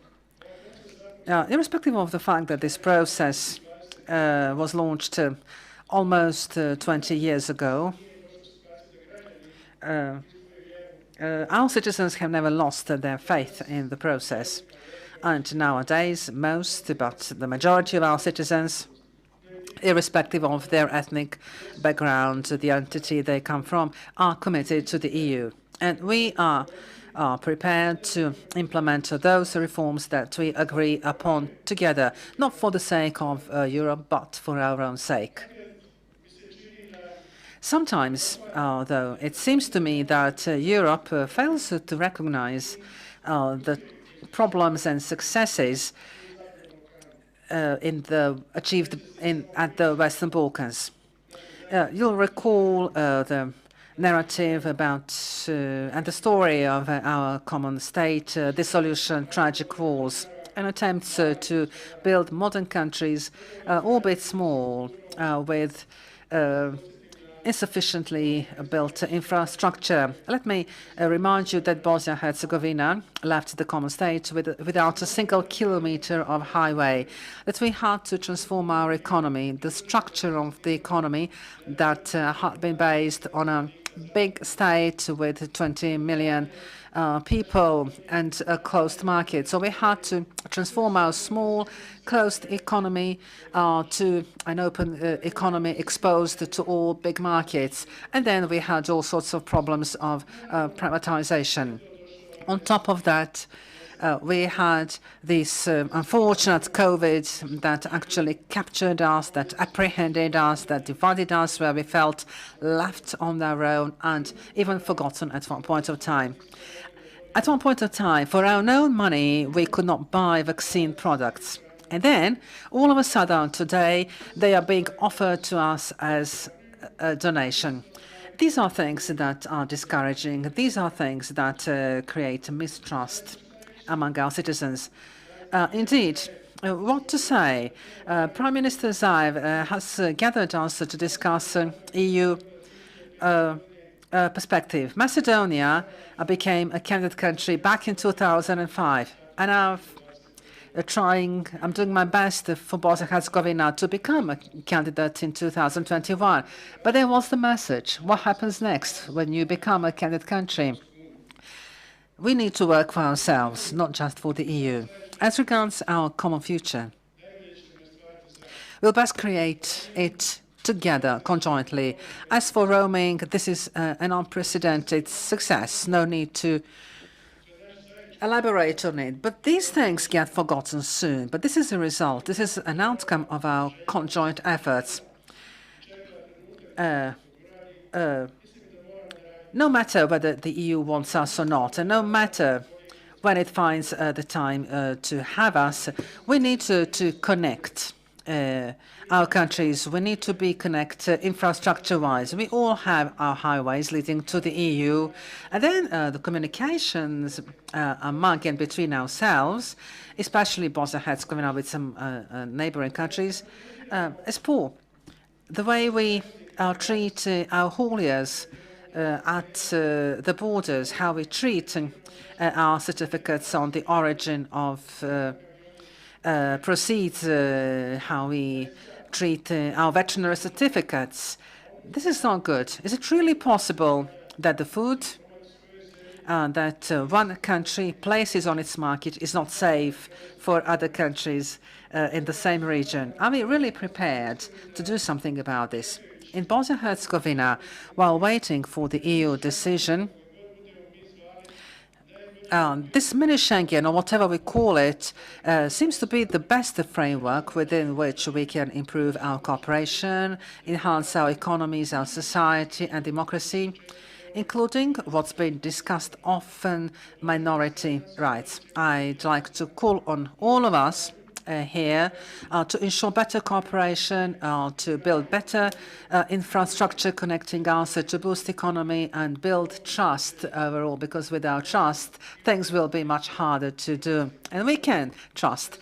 Irrespective of the fact that this process was launched almost 20 years ago, our citizens have never lost their faith in the process. And nowadays, most, but the majority of our citizens, irrespective of their ethnic background, the entity they come from, are committed to the EU. And we are prepared to implement those reforms that we agree upon together, not for the sake of Europe, but for our own sake. Sometimes, though, it seems to me that Europe fails to recognize the problems and successes achieved at the Western Balkans. You'll recall the narrative about and the story of our common state, dissolution, tragic wars, and attempts to build modern countries, albeit small, with insufficiently built infrastructure. Let me remind you that Bosnia-Herzegovina left the common state without a single kilometer of highway, that we had to transform our economy, the structure of the economy that had been based on a big state with 20 million people and a closed market. So we had to transform our small, closed economy to an open economy exposed to all big markets. And then we had all sorts of problems of privatization. On top of that, we had this unfortunate COVID that actually captured us, that apprehended us, that divided us, where we felt left on our own and even forgotten at one point of time. At one point of time, for our own money, we could not buy vaccine products. And then, all of a sudden, today, they are being offered to us as a donation. These are things that are discouraging. These are things that create mistrust among our citizens. Indeed, what to say? Prime Minister Zaev has gathered us to discuss EU perspective. Macedonia became a candidate country back in 2005, and I'm doing my best for Bosnia-Herzegovina to become a candidate in 2021. But there was the message. What happens next when you become a candidate country? We need to work for ourselves, not just for the EU. As regards our common future, we'll best create it together, conjointly. As for roaming, this is an unprecedented success. No need to elaborate on it. But these things get forgotten soon. But this is a result. This is an outcome of our conjoint efforts. No matter whether the EU wants us or not, and no matter when it finds the time to have us, we need to connect our countries. We need to be connected infrastructure-wise. We all have our highways leading to the EU. And then the communications among and between ourselves, especially Bosnia-Herzegovina with some neighboring countries, is poor. The way we treat our hauliers at the borders, how we treat our certificates on the origin of proceeds, how we treat our veterinary certificates. This is not good. Is it really possible that the food that one country places on its market is not safe for other countries in the same region? Are we really prepared to do something about this? In Bosnia-Herzegovina, while waiting for the EU decision, this mini-Schengen, or whatever we call it, seems to be the best framework within which we can improve our cooperation, enhance our economies, our society and democracy, including what's been discussed often, minority rights. I'd like to call on all of us here to ensure better cooperation, to build better infrastructure connecting us, to boost economy and build trust overall, because without trust, things will be much harder to do. And we can trust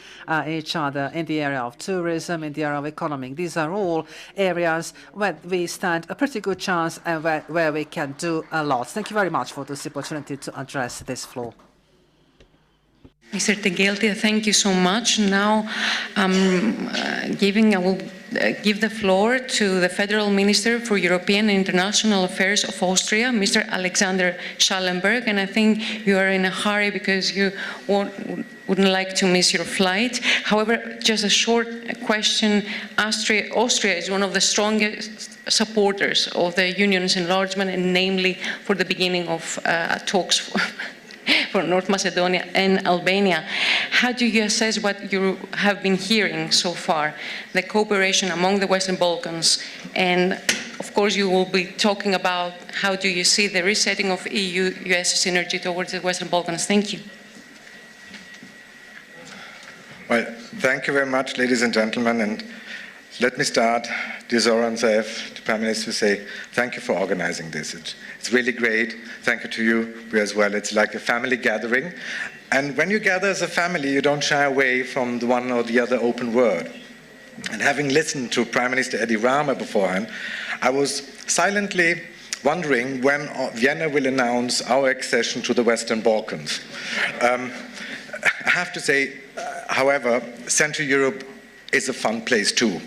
each other in the area of tourism, in the area of economy. These are all areas where we stand a pretty good chance and where we can do a lot. Thank you very much for this opportunity to address this floor. Mr. Tegeltia, thank you so much. Now I will give the floor to the Federal Minister for European and International Affairs of Austria, Mr. Alexander Schallenberg. And I think you are in a hurry because you wouldn't like to miss your flight. However, just a short question. Austria is one of the strongest supporters of the Union's enlargement, and namely for the beginning of talks for North Macedonia and Albania. How do you assess what you have been hearing so far, the cooperation among the Western Balkans? And of course, you will be talking about how do you see the resetting of EU-US synergy towards the Western Balkans. Thank you. Well, thank you very much, ladies and gentlemen. And let me start, dear Zoran Zaev, the Prime Minister, to say thank you for organizing this. It's really great. Thank you to you as well. It's like a family gathering. And when you gather as a family, you don't shy away from the one or the other open word. And having listened to Prime Minister Edi Rama beforehand, I was silently wondering when Vienna will announce our accession to the Western Balkans. I have to say, however, Central Europe is a fun place too.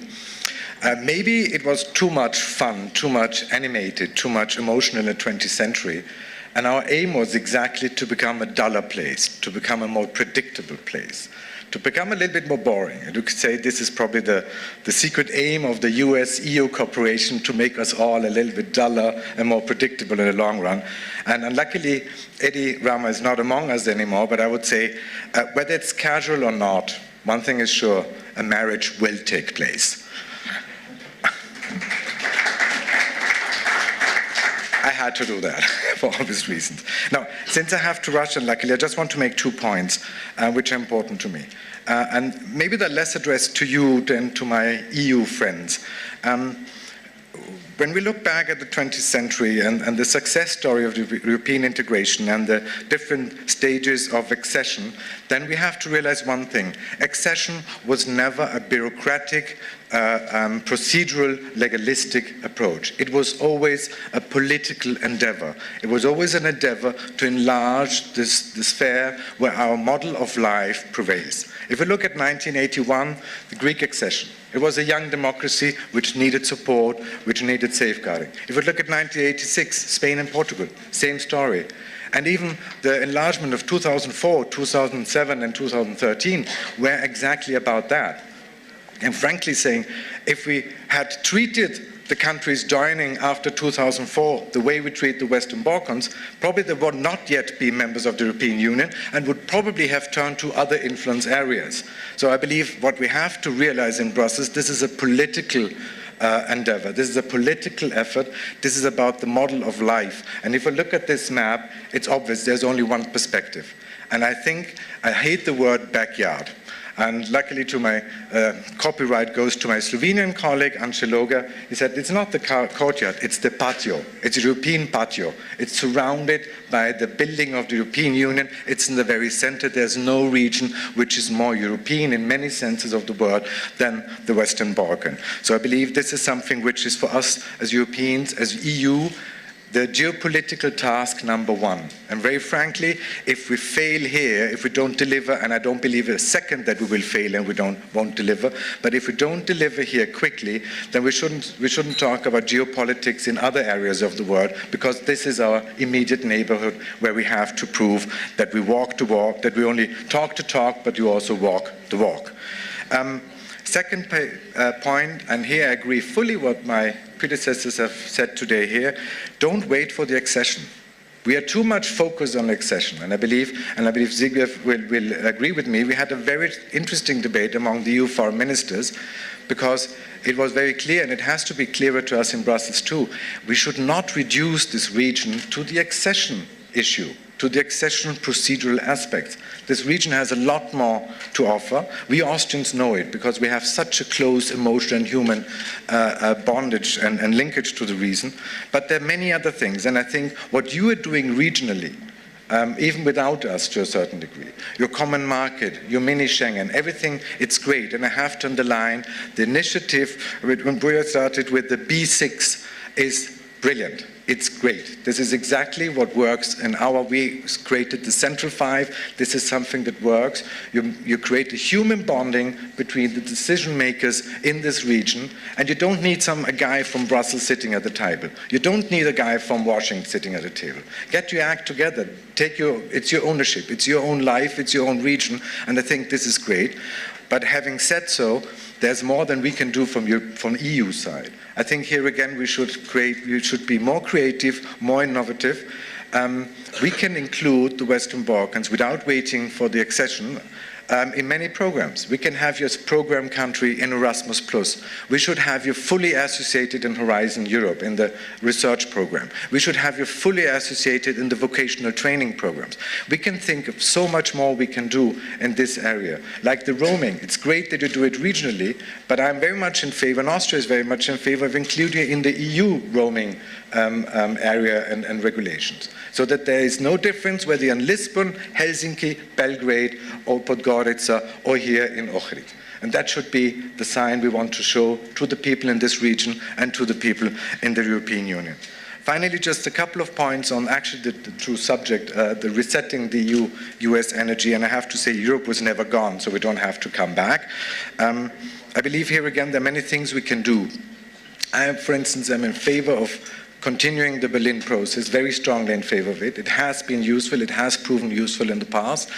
Maybe it was too much fun, too much animated, too much emotional in the 20th century. And our aim was exactly to become a duller place, to become a more predictable place, to become a little bit more boring. And you could say this is probably the secret aim of the US-EU cooperation to make us all a little bit duller and more predictable in the long run. And unluckily, Edi Rama is not among us anymore, but I would say, whether it's casual or not, one thing is sure, a marriage will take place. I had to do that for obvious reasons. Now, since I have to rush, and luckily, I just want to make 2 points which are important to me. And maybe they're less addressed to you than to my EU friends. When we look back at the 20th century and the success story of the European integration and the different stages of accession, then we have to realize one thing. Accession was never a bureaucratic, procedural, legalistic approach. It was always a political endeavor. It was always an endeavor to enlarge the sphere where our model of life prevails. If we look at 1981, the Greek accession, it was a young democracy which needed support, which needed safeguarding. If we look at 1986, Spain and Portugal, same story. And even the enlargement of 2004, 2007, and 2013 were exactly about that. And frankly saying, if we had treated the countries joining after 2004 the way we treat the Western Balkans, probably they would not yet be members of the European Union and would probably have turned to other influence areas. So I believe what we have to realize in Brussels, this is a political endeavor. This is a political effort. This is about the model of life. And if we look at this map, it's obvious there's only one perspective. And I think, I hate the word backyard. And luckily to my copyright goes to my Slovenian colleague, Anče Logar. He said, it's not the courtyard, it's the patio. It's a European patio. It's surrounded by the building of the European Union. It's in the very center. There's no region which is more European in many senses of the word than the Western Balkan. So I believe this is something which is for us as Europeans, as EU, the geopolitical task #1. And very frankly, if we fail here, if we don't deliver, and I don't believe a second that we will fail and we won't deliver, but if we don't deliver here quickly, then we shouldn't talk about geopolitics in other areas of the world, because this is our immediate neighborhood where we have to prove that we walk the walk, that we only talk the talk, but you also walk the walk. Second point, and here I agree fully what my predecessors have said today here, don't wait for the accession. We are too much focused on accession, and I believe Zbigniew will agree with me. We had a very interesting debate among the EU foreign ministers, because it was very clear, and it has to be clearer to us in Brussels too, we should not reduce this region to the accession issue, to the accession procedural aspects. This region has a lot more to offer. We Austrians know it because we have such a close emotional and human bondage and linkage to the region. But there are many other things, and I think what you are doing regionally, even without us to a certain degree, your common market, your mini Schengen, everything, it's great. And I have to underline the initiative when Buya started with the B6 is brilliant. It's great. This is exactly what works in we created the Central 5. This is something that works. You create a human bonding between the decision makers in this region, and you don't need a guy from Brussels sitting at the table. You don't need a guy from Washington sitting at the table. Get your act together. It's your ownership. It's your own life. It's your own region, and I think this is great. But having said so, there's more than we can do from EU side. I think here again we should be more creative, more innovative. We can include the Western Balkans without waiting for the accession in many programs. We can have your program country in Erasmus+. We should have you fully associated in Horizon Europe in the research program. We should have you fully associated in the vocational training programs. We can think of so much more we can do in this area. Like the roaming, it's great that you do it regionally, but I'm very much in favor, and Austria is very much in favor of including it in the EU roaming area and regulations, so that there is no difference whether you're in Lisbon, Helsinki, Belgrade, or Podgorica, or here in Ohrid. And that should be the sign we want to show to the people in this region and to the people in the European Union. Finally, just a couple of points on actually the true subject, the resetting the EU-US energy, and I have to say Europe was never gone, so we don't have to come back. I believe here again there are many things we can do. For instance, I'm in favor of continuing the Berlin process, very strongly in favor of it. It has been useful, it has proven useful in the past,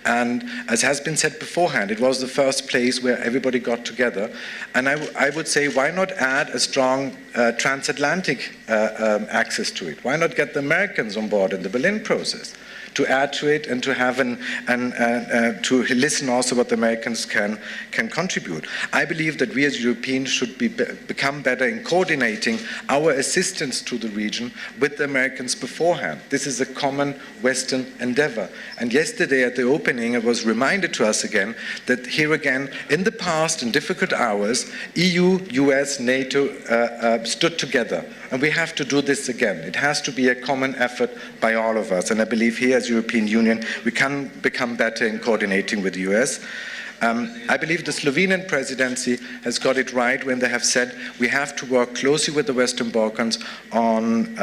and as has been said beforehand, it was the first place where everybody got together. And I would say, why not add a strong transatlantic access to it? Why not get the Americans on board in the Berlin process? To add to it and to have to listen also what the Americans can contribute. I believe that we as Europeans should become better in coordinating our assistance to the region with the Americans beforehand. This is a common Western endeavor. And yesterday at the opening, it was reminded to us again that here again, in the past, in difficult hours, EU, US, NATO stood together. And we have to do this again. It has to be a common effort by all of us. And I believe here as European Union, we can become better in coordinating with the US. I believe the Slovenian presidency has got it right when they have said we have to work closely with the Western Balkans on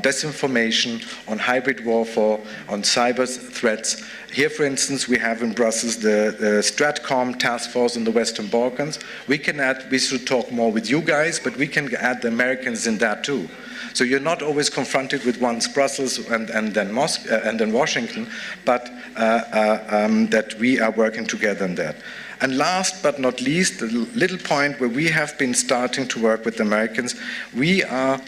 disinformation, on hybrid warfare, on cyber threats. Here, for instance, we have in Brussels the Stratcom task force in the Western Balkans. We should talk more with you guys, but we can add the Americans in that too. So you're not always confronted with once Brussels and then Moscow and then Washington, but that we are working together on that. And last but not least, the little point where we have been starting to work with the Americans, we are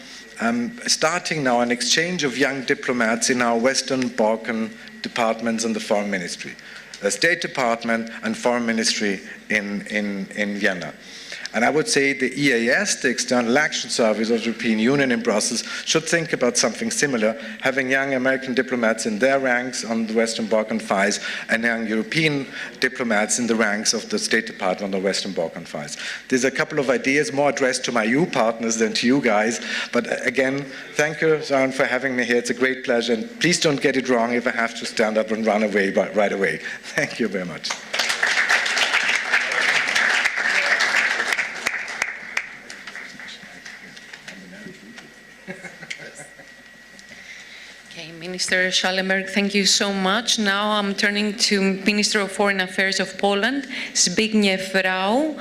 starting now an exchange of young diplomats in our Western Balkan departments in the Foreign Ministry, the State Department and Foreign Ministry in Vienna. And I would say the EAS, the External Action Service of the European Union in Brussels, should think about something similar, having young American diplomats in their ranks on the Western Balkan files and young European diplomats in the ranks of the State Department on the Western Balkan files. There's a couple of ideas more addressed to my EU partners than to you guys, but again, thank you, Søren, for having me here. It's a great pleasure, and please don't get it wrong if I have to stand up and run away right away. Thank you very much. Minister Schallenberg, thank you so much. Now I'm turning to Minister of Foreign Affairs of Poland, Zbigniew Rau.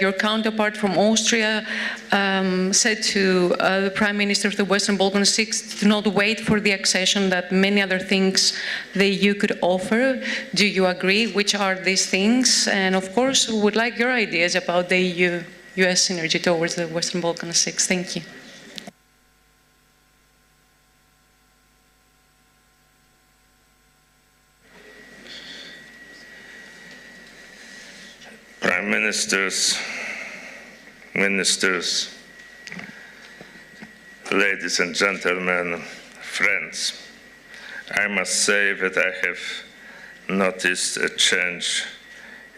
Your counterpart from Austria said to the Prime Minister of the Western Balkans to not wait for the accession, that many other things the EU could offer. Do you agree? Which are these things? And of course, we would like your ideas about the EU-US synergy towards the Western Balkans 6. Thank you. Prime Ministers, Ministers, ladies and gentlemen, friends, I must say that I have noticed a change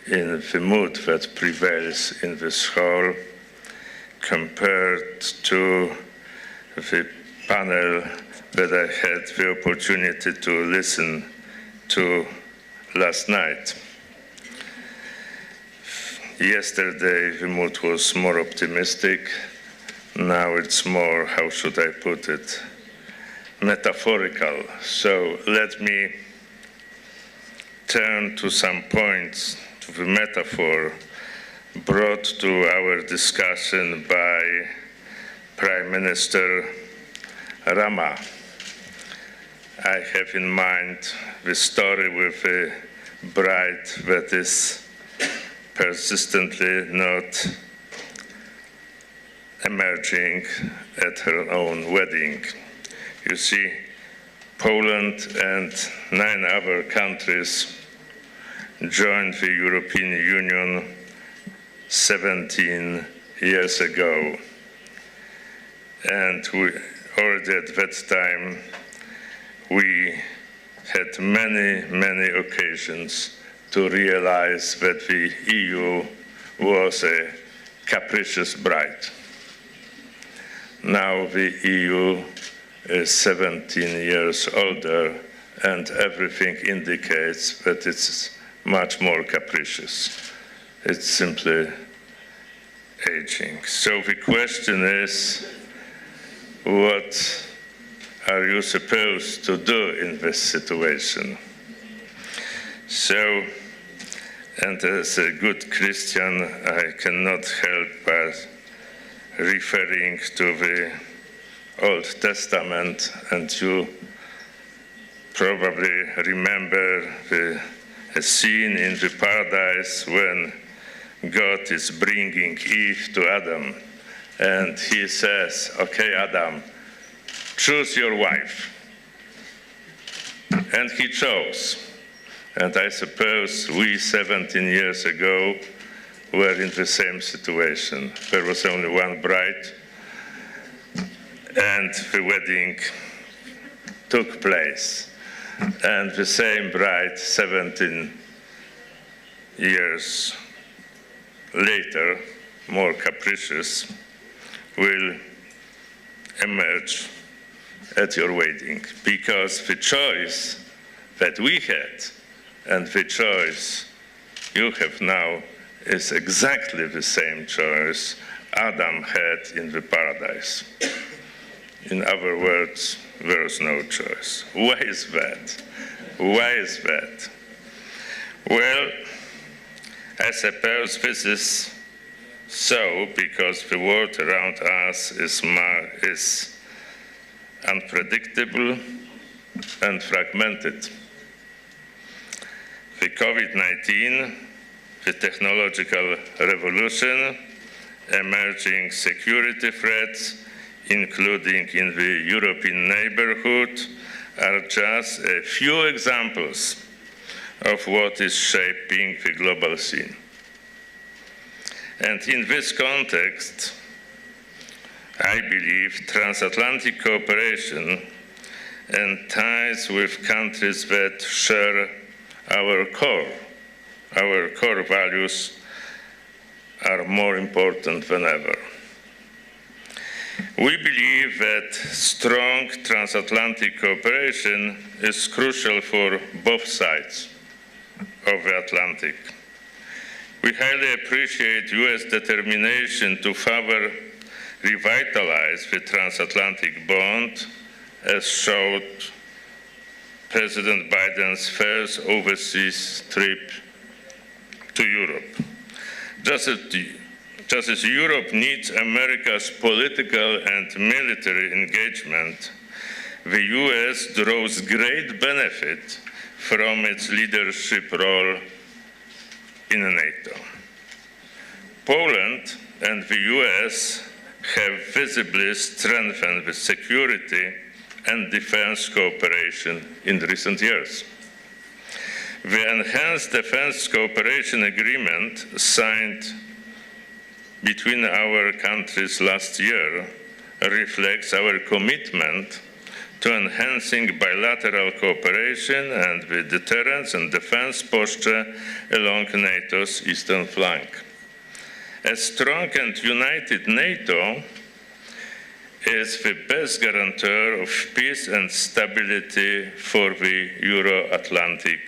in the mood that prevails in this hall compared to the panel that I had the opportunity to listen to last night. Yesterday, the mood was more optimistic. Now it's more, how should I put it, metaphorical. So let me turn to some points to the metaphor brought to our discussion by Prime Minister Rama. I have in mind the story with a bride that is persistently not emerging at her own wedding. You see, Poland and 9 other countries joined the European Union 17 years ago. And we already at that time, we had many, many occasions to realize that the EU was a capricious bride. Now the EU is 17 years older, and everything indicates that it's much more capricious. It's simply aging. So the question is, what are you supposed to do in this situation? So, and as a good Christian, I cannot help but referring to the Old Testament, and you probably remember a scene in the paradise when God is bringing Eve to Adam, and he says, okay, Adam, choose your wife. And he chose. And I suppose we 17 years ago were in the same situation. There was only one bride, and the wedding took place. And the same bride, 17 years later, more capricious, will emerge at your wedding, because the choice that we had and the choice you have now is exactly the same choice Adam had in the paradise. In other words, there is no choice. Why is that? Why is that? Well, I suppose this is so because the world around us is unpredictable and fragmented. The COVID-19, the technological revolution, emerging security threats, including in the European neighborhood, are just a few examples of what is shaping the global scene. And in this context, I believe transatlantic cooperation and ties with countries that share our core values are more important than ever. We believe that strong transatlantic cooperation is crucial for both sides of the Atlantic. We highly appreciate US determination to further revitalize the transatlantic bond, as showed President Biden's first overseas trip to Europe. Just as Europe needs America's political and military engagement, the US draws great benefit from its leadership role in NATO. Poland and the US have visibly strengthened the security and defense cooperation in recent years. The enhanced defense cooperation agreement signed between our countries last year reflects our commitment to enhancing bilateral cooperation and the deterrence and defense posture along NATO's eastern flank. A strong and united NATO is the best guarantor of peace and stability for the Euro-Atlantic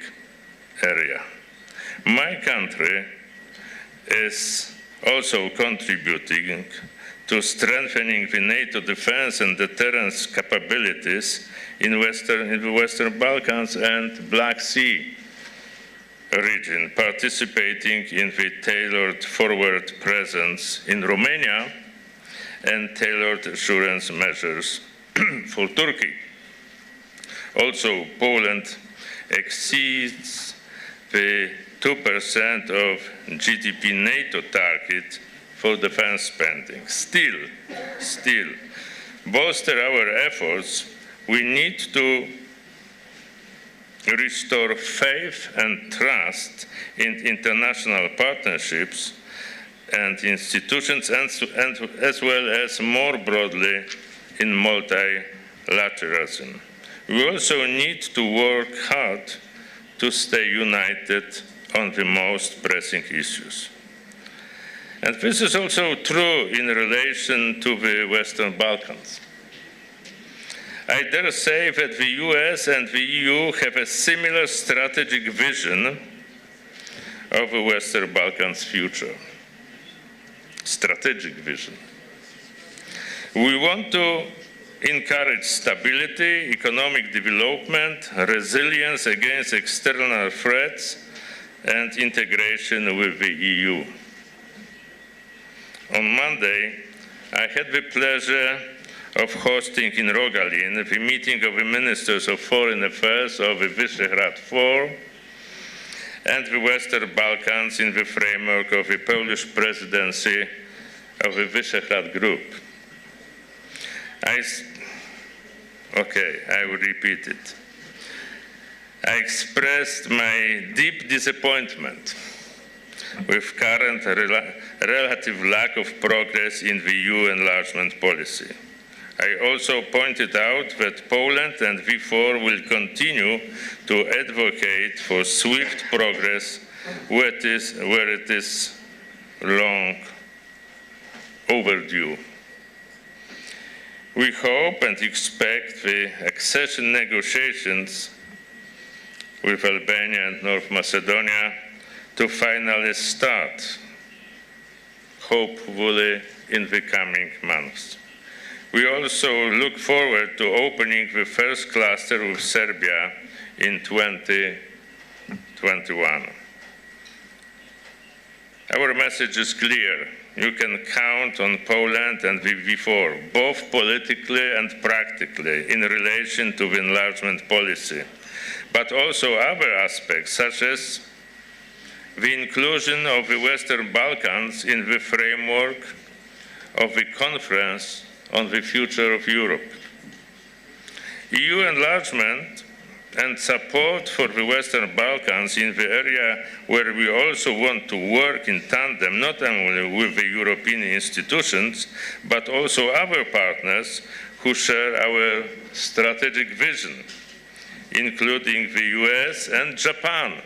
area. My country is also contributing to strengthening the NATO defense and deterrence capabilities in the Western Balkans and Black Sea region, participating in the tailored forward presence in Romania and tailored assurance measures for Turkey. Also, Poland exceeds the 2% of GDP NATO target for defense spending. Still, bolster our efforts, we need to restore faith and trust in international partnerships and institutions, and as well as more broadly in multilateralism. We also need to work hard to stay united on the most pressing issues. And this is also true in relation to the Western Balkans. I dare say that the US and the EU have a similar strategic vision of the Western Balkans' future. Strategic vision. We want to encourage stability, economic development, resilience against external threats, and integration with the EU. On Monday, I had the pleasure of hosting in Rogalin the meeting of the Ministers of Foreign Affairs of the Visegrad Four and the Western Balkans in the framework of the Polish presidency of the Visegrad Group. I will repeat it. I expressed my deep disappointment with current relative lack of progress in the EU enlargement policy. I also pointed out that Poland and V4 will continue to advocate for swift progress where it is long overdue. We hope and expect the accession negotiations with Albania and North Macedonia to finally start, hopefully in the coming months. We also look forward to opening the first cluster with Serbia in 2021. Our message is clear. You can count on Poland and the V4, both politically and practically, in relation to the enlargement policy, but also other aspects, such as the inclusion of the Western Balkans in the framework of the Conference on the Future of Europe. EU enlargement and support for the Western Balkans in the area where we also want to work in tandem, not only with the European institutions, but also other partners who share our strategic vision, including the US and Japan.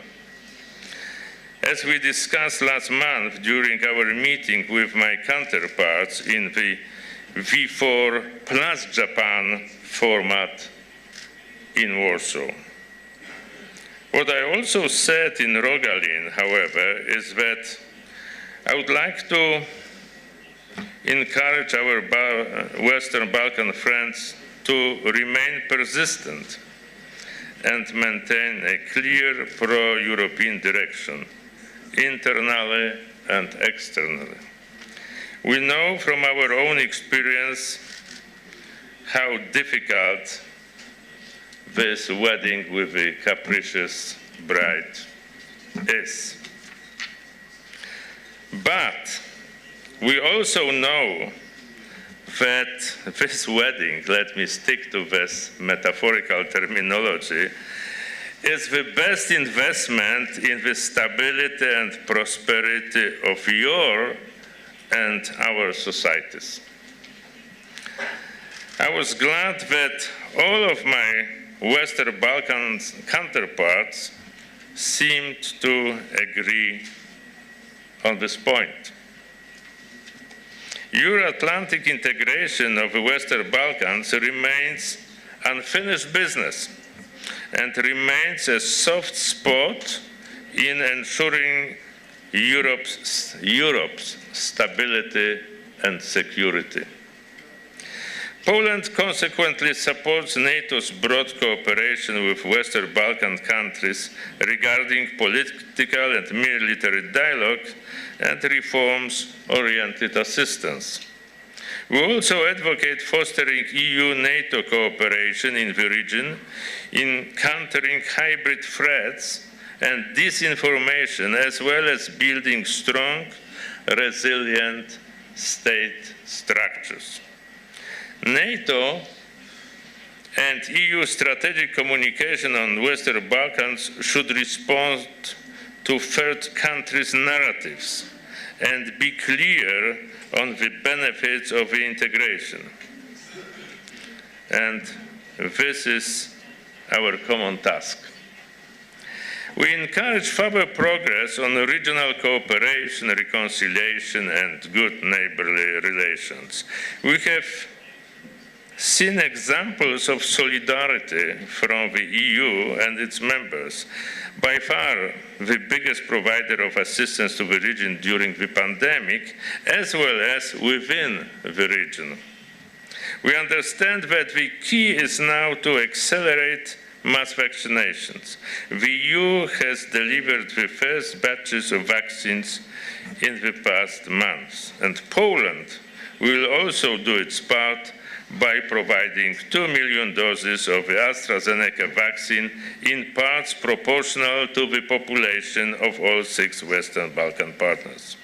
As we discussed last month during our meeting with my counterparts in the V4 plus Japan format in Warsaw. What I also said in Rogalin, however, is that I would like to encourage our Western Balkan friends to remain persistent and maintain a clear pro-European direction, internally and externally. We know from our own experience how difficult this wedding with a capricious bride is. But we also know that this wedding, let me stick to this metaphorical terminology, is the best investment in the stability and prosperity of your and our societies. I was glad that all of my Western Balkans counterparts seemed to agree on this point. Euro-Atlantic integration of the Western Balkans remains unfinished business and remains a soft spot in ensuring Europe's stability and security. Poland consequently supports NATO's broad cooperation with Western Balkan countries regarding political and military dialogue and reforms-oriented assistance. We also advocate fostering EU-NATO cooperation in the region in countering hybrid threats and disinformation, as well as building strong, resilient state structures. NATO and EU strategic communication on Western Balkans should respond to third countries' narratives and be clear on the benefits of the integration. And this is our common task. We encourage further progress on regional cooperation, reconciliation, and good neighborly relations. We have seen examples of solidarity from the EU and its members, by far the biggest provider of assistance to the region during the pandemic, as well as within the region. We understand that the key is now to accelerate mass vaccinations. The EU has delivered the first batches of vaccines in the past months, and Poland will also do its part by providing 2 million doses of the AstraZeneca vaccine in parts proportional to the population of all 6 Western Balkan partners.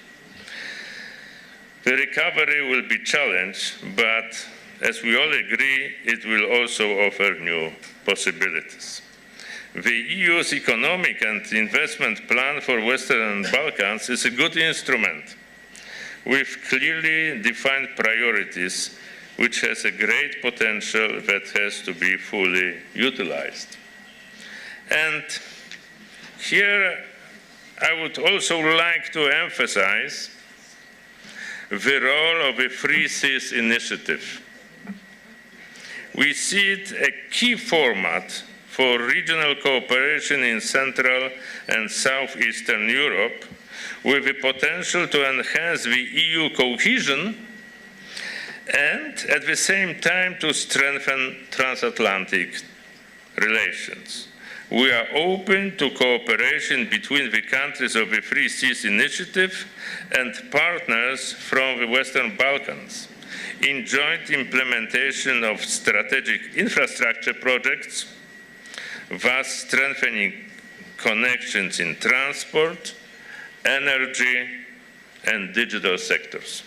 The recovery will be challenged, but as we all agree, it will also offer new possibilities. The EU's economic and investment plan for Western Balkans is a good instrument with clearly defined priorities, which has a great potential that has to be fully utilized. And here I would also like to emphasize the role of the Free Seas Initiative. We see it a key format for regional cooperation in Central and Southeastern Europe, with the potential to enhance the EU cohesion and at the same time to strengthen transatlantic relations. We are open to cooperation between the countries of the Free Seas Initiative and partners from the Western Balkans in joint implementation of strategic infrastructure projects, thus strengthening connections in transport, energy, and digital sectors.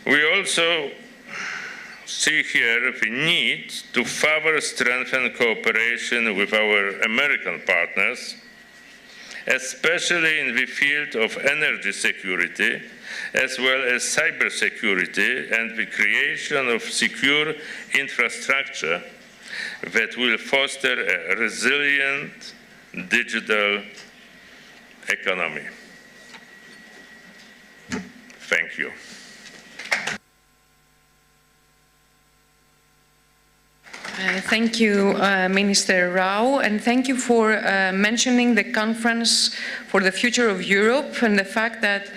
We also see here the need to further strengthen cooperation with our American partners, especially in the field of energy security, as well as cybersecurity and the creation of secure infrastructure that will foster a resilient digital economy. Thank you. Thank you, Minister Rao, and thank you for mentioning the Conference for the Future of Europe and the fact that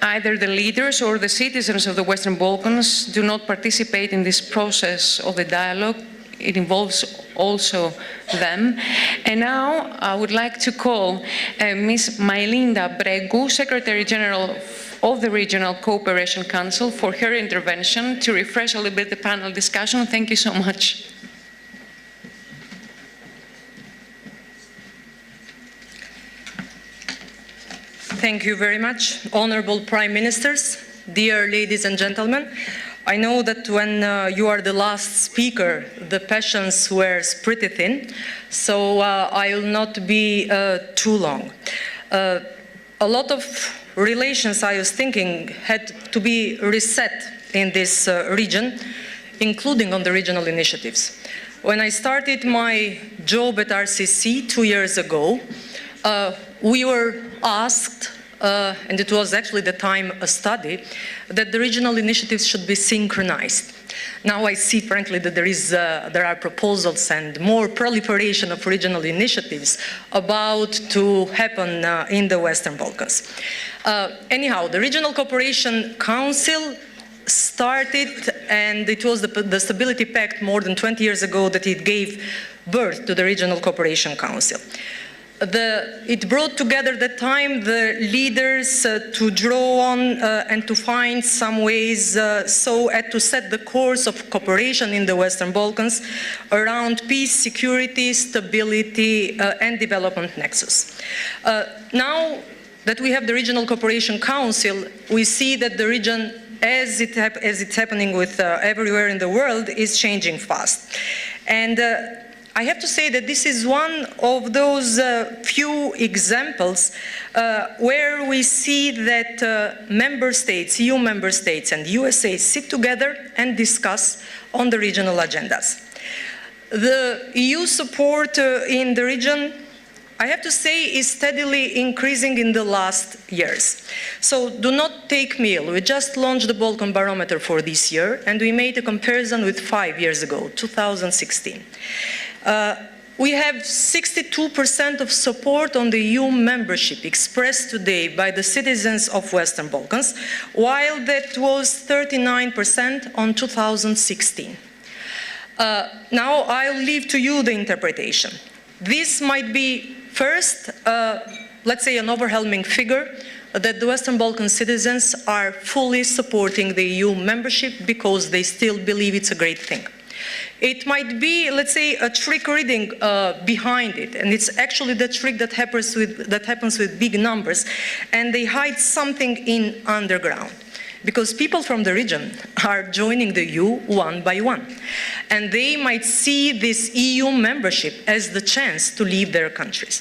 either the leaders or the citizens of the Western Balkans do not participate in this process of the dialogue. It involves also them. And now I would like to call Ms. Mailinda Bregu, Secretary General of the Regional Cooperation Council, for her intervention to refresh a little bit the panel discussion. Thank you so much. Thank you very much, honorable Prime Ministers, dear ladies and gentlemen. I know that when you are the last speaker, the passions were pretty thin, so I will not be too long. A lot of relations, I was thinking, had to be reset in this region, including on the regional initiatives. When I started my job at RCC 2 years ago, we were asked, and it was actually the time a study, that the regional initiatives should be synchronized. Now I see, frankly, that there are proposals and more proliferation of regional initiatives about to happen in the Western Balkans. Anyhow, the Regional Cooperation Council started, and it was the Stability Pact more than 20 years ago that it gave birth to the Regional Cooperation Council. It brought together at that time the leaders to draw on and to find some ways so as to set the course of cooperation in the Western Balkans around peace, security, stability, and development nexus. Now that we have the Regional Cooperation Council, we see that the region, as it's happening with everywhere in the world, is changing fast. And I have to say that this is one of those few examples where we see that member states, EU member states and USA sit together and discuss on the regional agendas. The EU support in the region, I have to say, is steadily increasing in the last years. So do not take me ill. We just launched the Balkan Barometer for this year, and we made a comparison with 5 years ago, 2016. We have 62% of support on the EU membership expressed today by the citizens of Western Balkans, while that was 39% on 2016. Now I'll leave to you the interpretation. This might be first, let's say, an overwhelming figure, that the Western Balkan citizens are fully supporting the EU membership because they still believe it's a great thing. It might be, let's say, a trick reading behind it, and it's actually the trick that happens with big numbers, and they hide something in underground. Because people from the region are joining the EU one by one. And they might see this EU membership as the chance to leave their countries.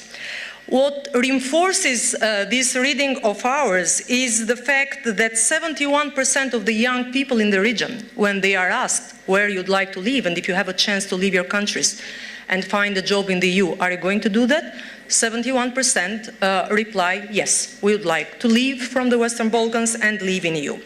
What reinforces this reading of ours is the fact that 71% of the young people in the region, when they are asked where you'd like to live and if you have a chance to leave your countries and find a job in the EU, are you going to do that? 71% reply, yes, we would like to leave from the Western Balkans and live in EU.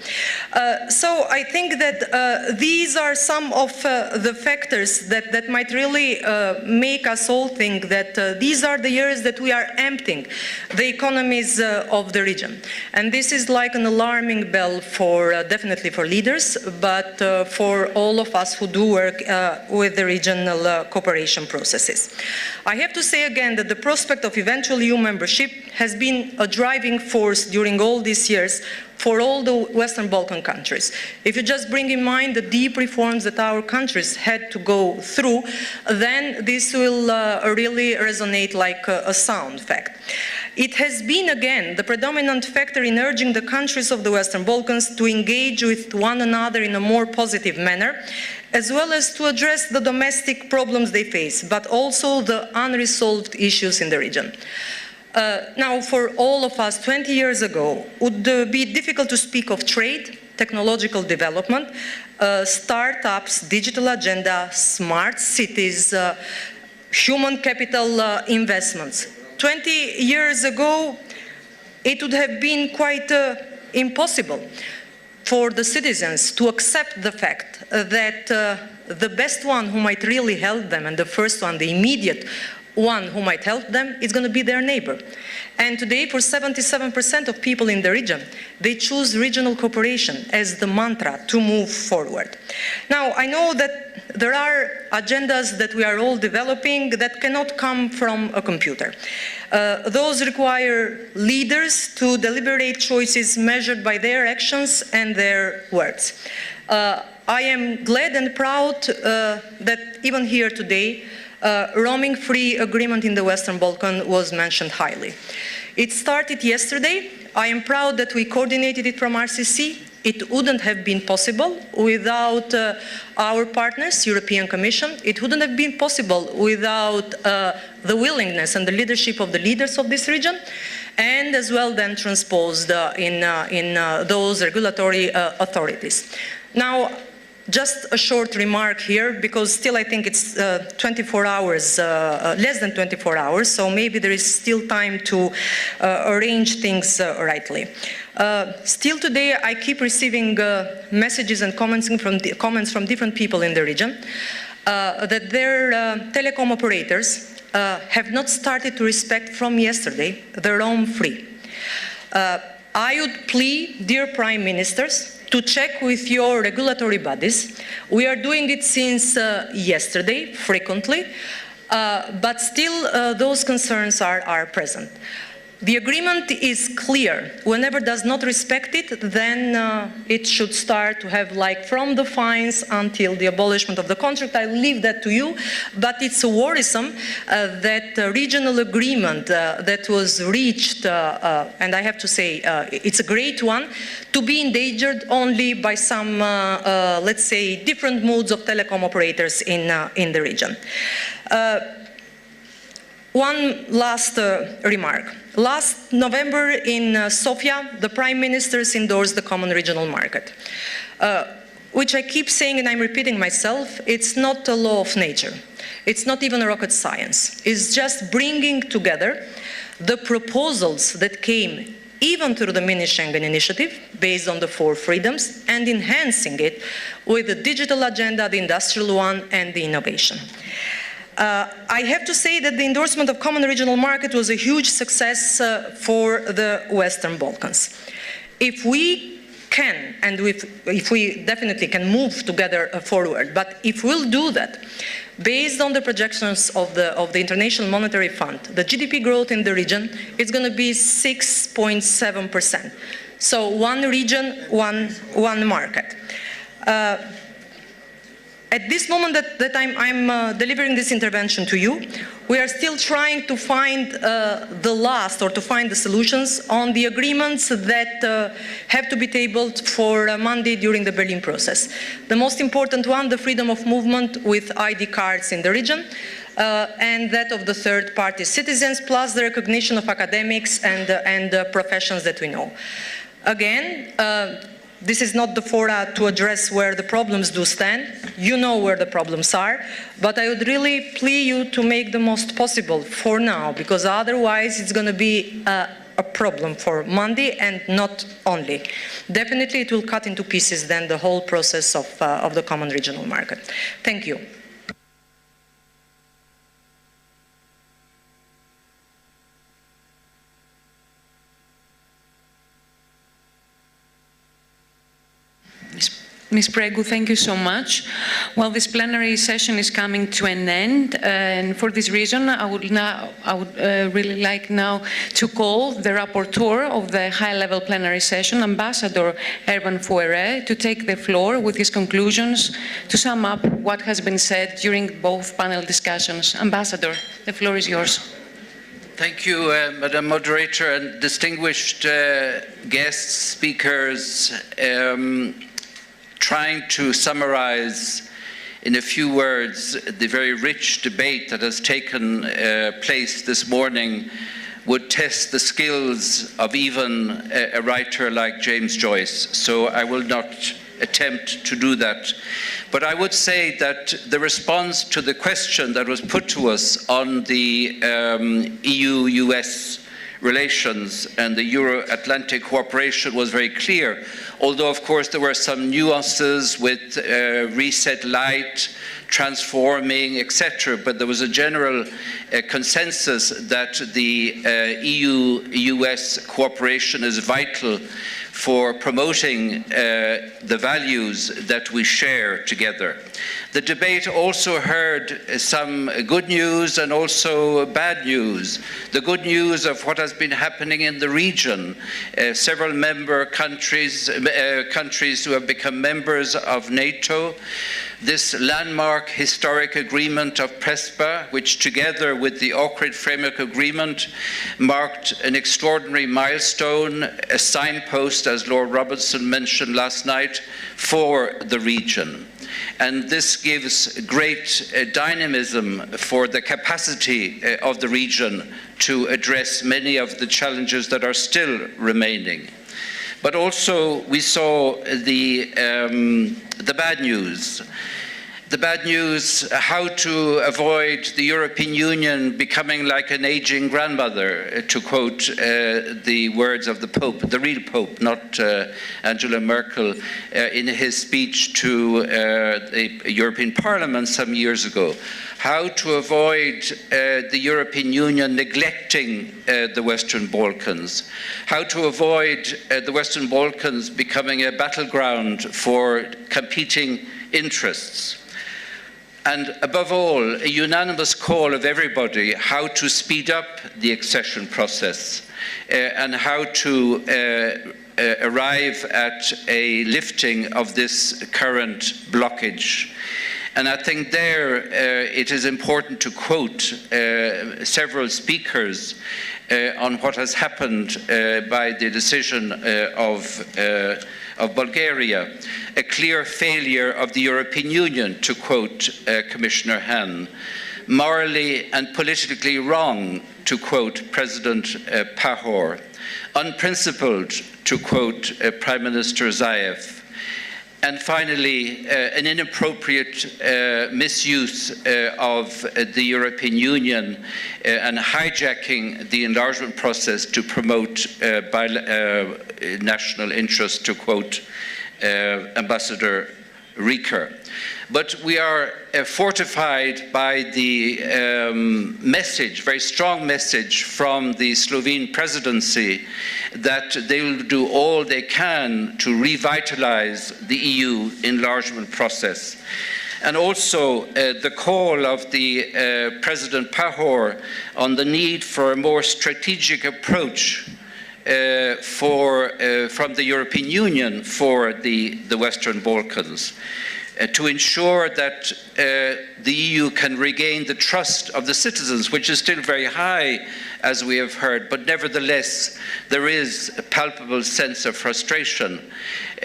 So I think that these are some of the factors that might really make us all think that these are the years that we are emptying the economies of the region. And this is like an alarming bell for, definitely for leaders, but for all of us who do work with the regional cooperation processes. I have to say again that the prospect of eventual EU membership has been a driving force during all these years for all the Western Balkan countries. If you just bring in mind the deep reforms that our countries had to go through, then this will really resonate like a sound fact. It has been, again, the predominant factor in urging the countries of the Western Balkans to engage with one another in a more positive manner, as well as to address the domestic problems they face, but also the unresolved issues in the region. Now, for all of us, 20 years ago, would be difficult to speak of trade, technological development, startups, digital agenda, smart cities, human capital investments. 20 years ago, it would have been quite impossible for the citizens to accept the fact that the best one who might really help them, and the first one, the immediate one who might help them, is going to be their neighbor. And today, for 77% of people in the region, they choose regional cooperation as the mantra to move forward. Now, I know that there are agendas that we are all developing that cannot come from a computer. Those require leaders to deliberate choices measured by their actions and their words. I am glad and proud that even here today, roaming-free agreement in the Western Balkans was mentioned highly. It started yesterday. I am proud that we coordinated it from RCC. It wouldn't have been possible without our partners, European Commission. It wouldn't have been possible without the willingness and the leadership of the leaders of this region, and as well then transposed in those regulatory authorities. Now, just a short remark here, because still I think it's 24 hours, less than 24 hours, so maybe there is still time to arrange things rightly. Still today, I keep receiving messages and comments from different people in the region that their telecom operators have not started to respect from yesterday the roam free. I would plead, dear Prime Ministers, to check with your regulatory bodies. We are doing it since yesterday, frequently, but still those concerns are present. The agreement is clear. Whenever does not respect it, then it should start to have, like, from the fines until the abolishment of the contract. I leave that to you, but it's worrisome that regional agreement that was reached, and I have to say it's a great one, to be endangered only by some, let's say, different modes of telecom operators in the region. One last remark. Last November in Sofia, the Prime Ministers endorsed the Common Regional Market, which I keep saying, and I'm repeating myself, it's not a law of nature. It's not even a rocket science. It's just bringing together the proposals that came even through the mini Schengen initiative, based on the 4 freedoms, and enhancing it with the digital agenda, the industrial one, and the innovation. I have to say that the endorsement of Common Regional Market was a huge success for the Western Balkans. If we can, and if we definitely can move together forward, but if we'll do that, Based on the projections of the International Monetary Fund, the GDP growth in the region is going to be 6.7%. So one region, one market. At this moment that I'm delivering this intervention to you, we are still trying to find to find the solutions on the agreements that have to be tabled for Monday during the Berlin process. The most important one, the freedom of movement with ID cards in the region, and that of the third-party citizens, plus the recognition of academics and professions that we know. Again, this is not the fora to address where the problems do stand. You know where the problems are, but I would really plea you to make the most possible for now, because otherwise it's going to be a problem for Monday, and not only. Definitely it will cut into pieces then the whole process of the common regional market. Thank you. Ms. Pregu, thank you so much. Well, this plenary session is coming to an end, and for this reason, I would really like now to call the rapporteur of the high-level plenary session, Ambassador Erwan Fouéré, to take the floor with his conclusions to sum up what has been said during both panel discussions. Ambassador, the floor is yours. Thank you, Madam Moderator, and distinguished guests, speakers. Trying to summarize in a few words the very rich debate that has taken place this morning would test the skills of even a writer like James Joyce. So I will not attempt to do that. But I would say that the response to the question that was put to us on the EU-US relations and the Euro-Atlantic cooperation was very clear, although of course there were some nuances with reset light, transforming, etc. But there was a general consensus that the EU-US cooperation is vital for promoting the values that we share together. The debate also heard some good news and also bad news. The good news of what has been happening in the region. Several member countries who have become members of NATO. This landmark historic agreement of Prespa, which together with the Ohrid Framework Agreement marked an extraordinary milestone, a signpost, as Lord Robertson mentioned last night, for the region. And this gives great dynamism for the capacity of the region to address many of the challenges that are still remaining. But also we saw the bad news. The bad news, how to avoid the European Union becoming like an aging grandmother, to quote the words of the Pope, the real Pope, not Angela Merkel, in his speech to the European Parliament some years ago. How to avoid the European Union neglecting the Western Balkans. How to avoid the Western Balkans becoming a battleground for competing interests. And above all, a unanimous call of everybody how to speed up the accession process and how to arrive at a lifting of this current blockage. And I think there it is important to quote several speakers on what has happened by the decision of Bulgaria, a clear failure of the European Union, to quote Commissioner Hahn, morally and politically wrong, to quote President Pahor, unprincipled, to quote Prime Minister Zaev, and finally, an inappropriate misuse of the European Union and hijacking the enlargement process to promote national interest, to quote Ambassador Rieker. But we are fortified by the message, very strong message from the Slovene presidency that they will do all they can to revitalize the EU enlargement process. and also the call of the President Pahor on the need for a more strategic approach from the European Union for the Western Balkans, to ensure that the EU can regain the trust of the citizens, which is still very high, as we have heard, but nevertheless there is a palpable sense of frustration,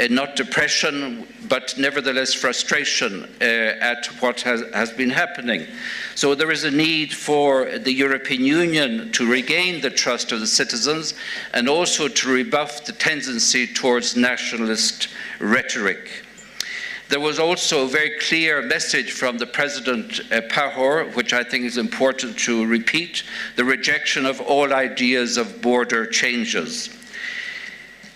not depression, but nevertheless frustration at what has been happening. So there is a need for the European Union to regain the trust of the citizens and also to rebuff the tendency towards nationalist rhetoric. There was also a very clear message from the President Pahor, which I think is important to repeat: the rejection of all ideas of border changes.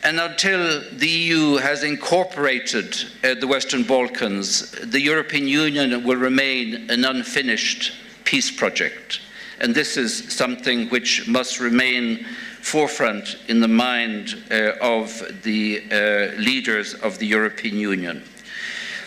And until the EU has incorporated the Western Balkans, the European Union will remain an unfinished peace project. And this is something which must remain forefront in the mind of the leaders of the European Union.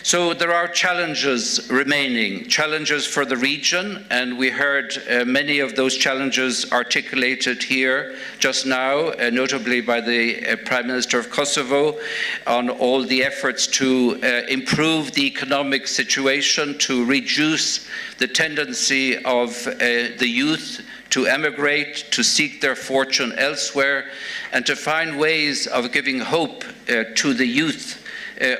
So there are challenges remaining, challenges for the region, and we heard many of those challenges articulated here just now, notably by the Prime Minister of Kosovo, on all the efforts to improve the economic situation, to reduce the tendency of the youth to emigrate, to seek their fortune elsewhere, and to find ways of giving hope to the youth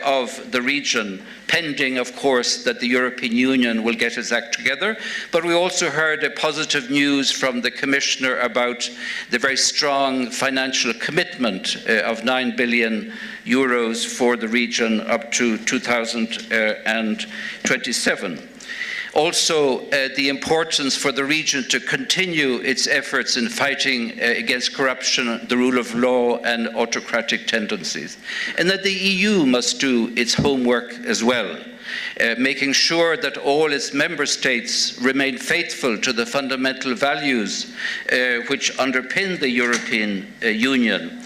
of the region, pending, of course, that the European Union will get its act together. But we also heard positive news from the Commissioner about the very strong financial commitment of 9 billion euros for the region up to 2027. Also, the importance for the region to continue its efforts in fighting against corruption, the rule of law, and autocratic tendencies. And that the EU must do its homework as well, making sure that all its member states remain faithful to the fundamental values which underpin the European Union.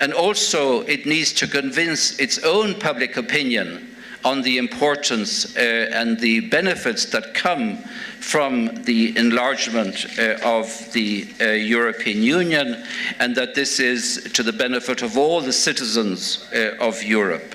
And also, it needs to convince its own public opinion on the importance and the benefits that come from the enlargement of the European Union, and that this is to the benefit of all the citizens of Europe.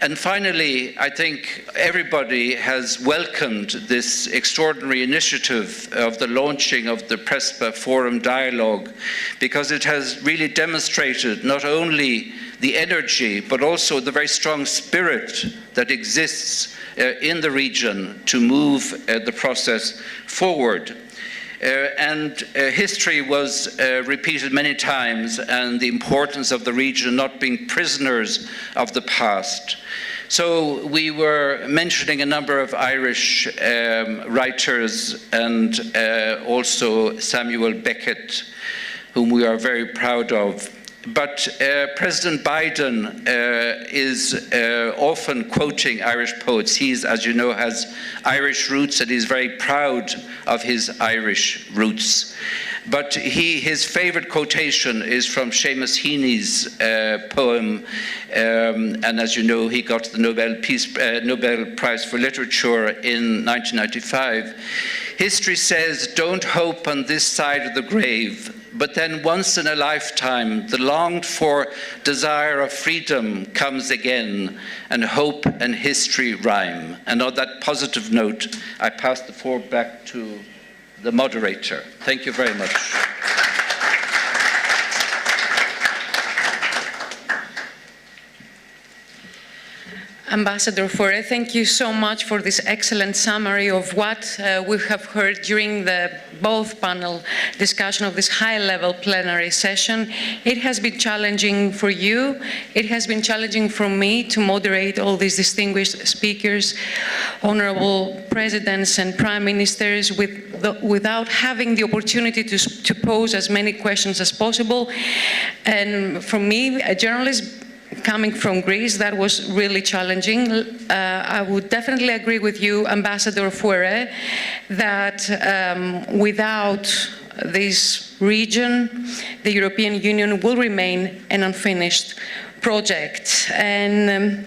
And finally, I think everybody has welcomed this extraordinary initiative of the launching of the Prespa Forum Dialogue, because it has really demonstrated not only the energy, but also the very strong spirit that exists in the region to move the process forward. History was repeated many times, and the importance of the region not being prisoners of the past. So we were mentioning a number of Irish writers, and also Samuel Beckett, whom we are very proud of. But President Biden is often quoting Irish poets. He's, as you know, has Irish roots, and he's very proud of his Irish roots. But his favorite quotation is from Seamus Heaney's poem, and as you know, he got the Nobel Prize for Literature in 1995. History says, "Don't hope on this side of the grave, but then once in a lifetime, the longed-for desire of freedom comes again, and hope and history rhyme." And on that positive note, I pass the floor back to the moderator. Thank you very much. Ambassador Faure, thank you so much for this excellent summary of what we have heard during the both panel discussion of this high-level plenary session. It has been challenging for you. It has been challenging for me to moderate all these distinguished speakers, honorable presidents and prime ministers, without having the opportunity to pose as many questions as possible. And for me, a journalist coming from Greece, that was really challenging. I would definitely agree with you, Ambassador Faure, that without this region, the European Union will remain an unfinished project. And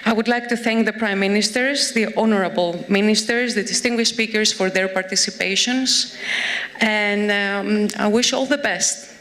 I would like to thank the Prime Ministers, the honourable ministers, the distinguished speakers for their participations, and I wish all the best.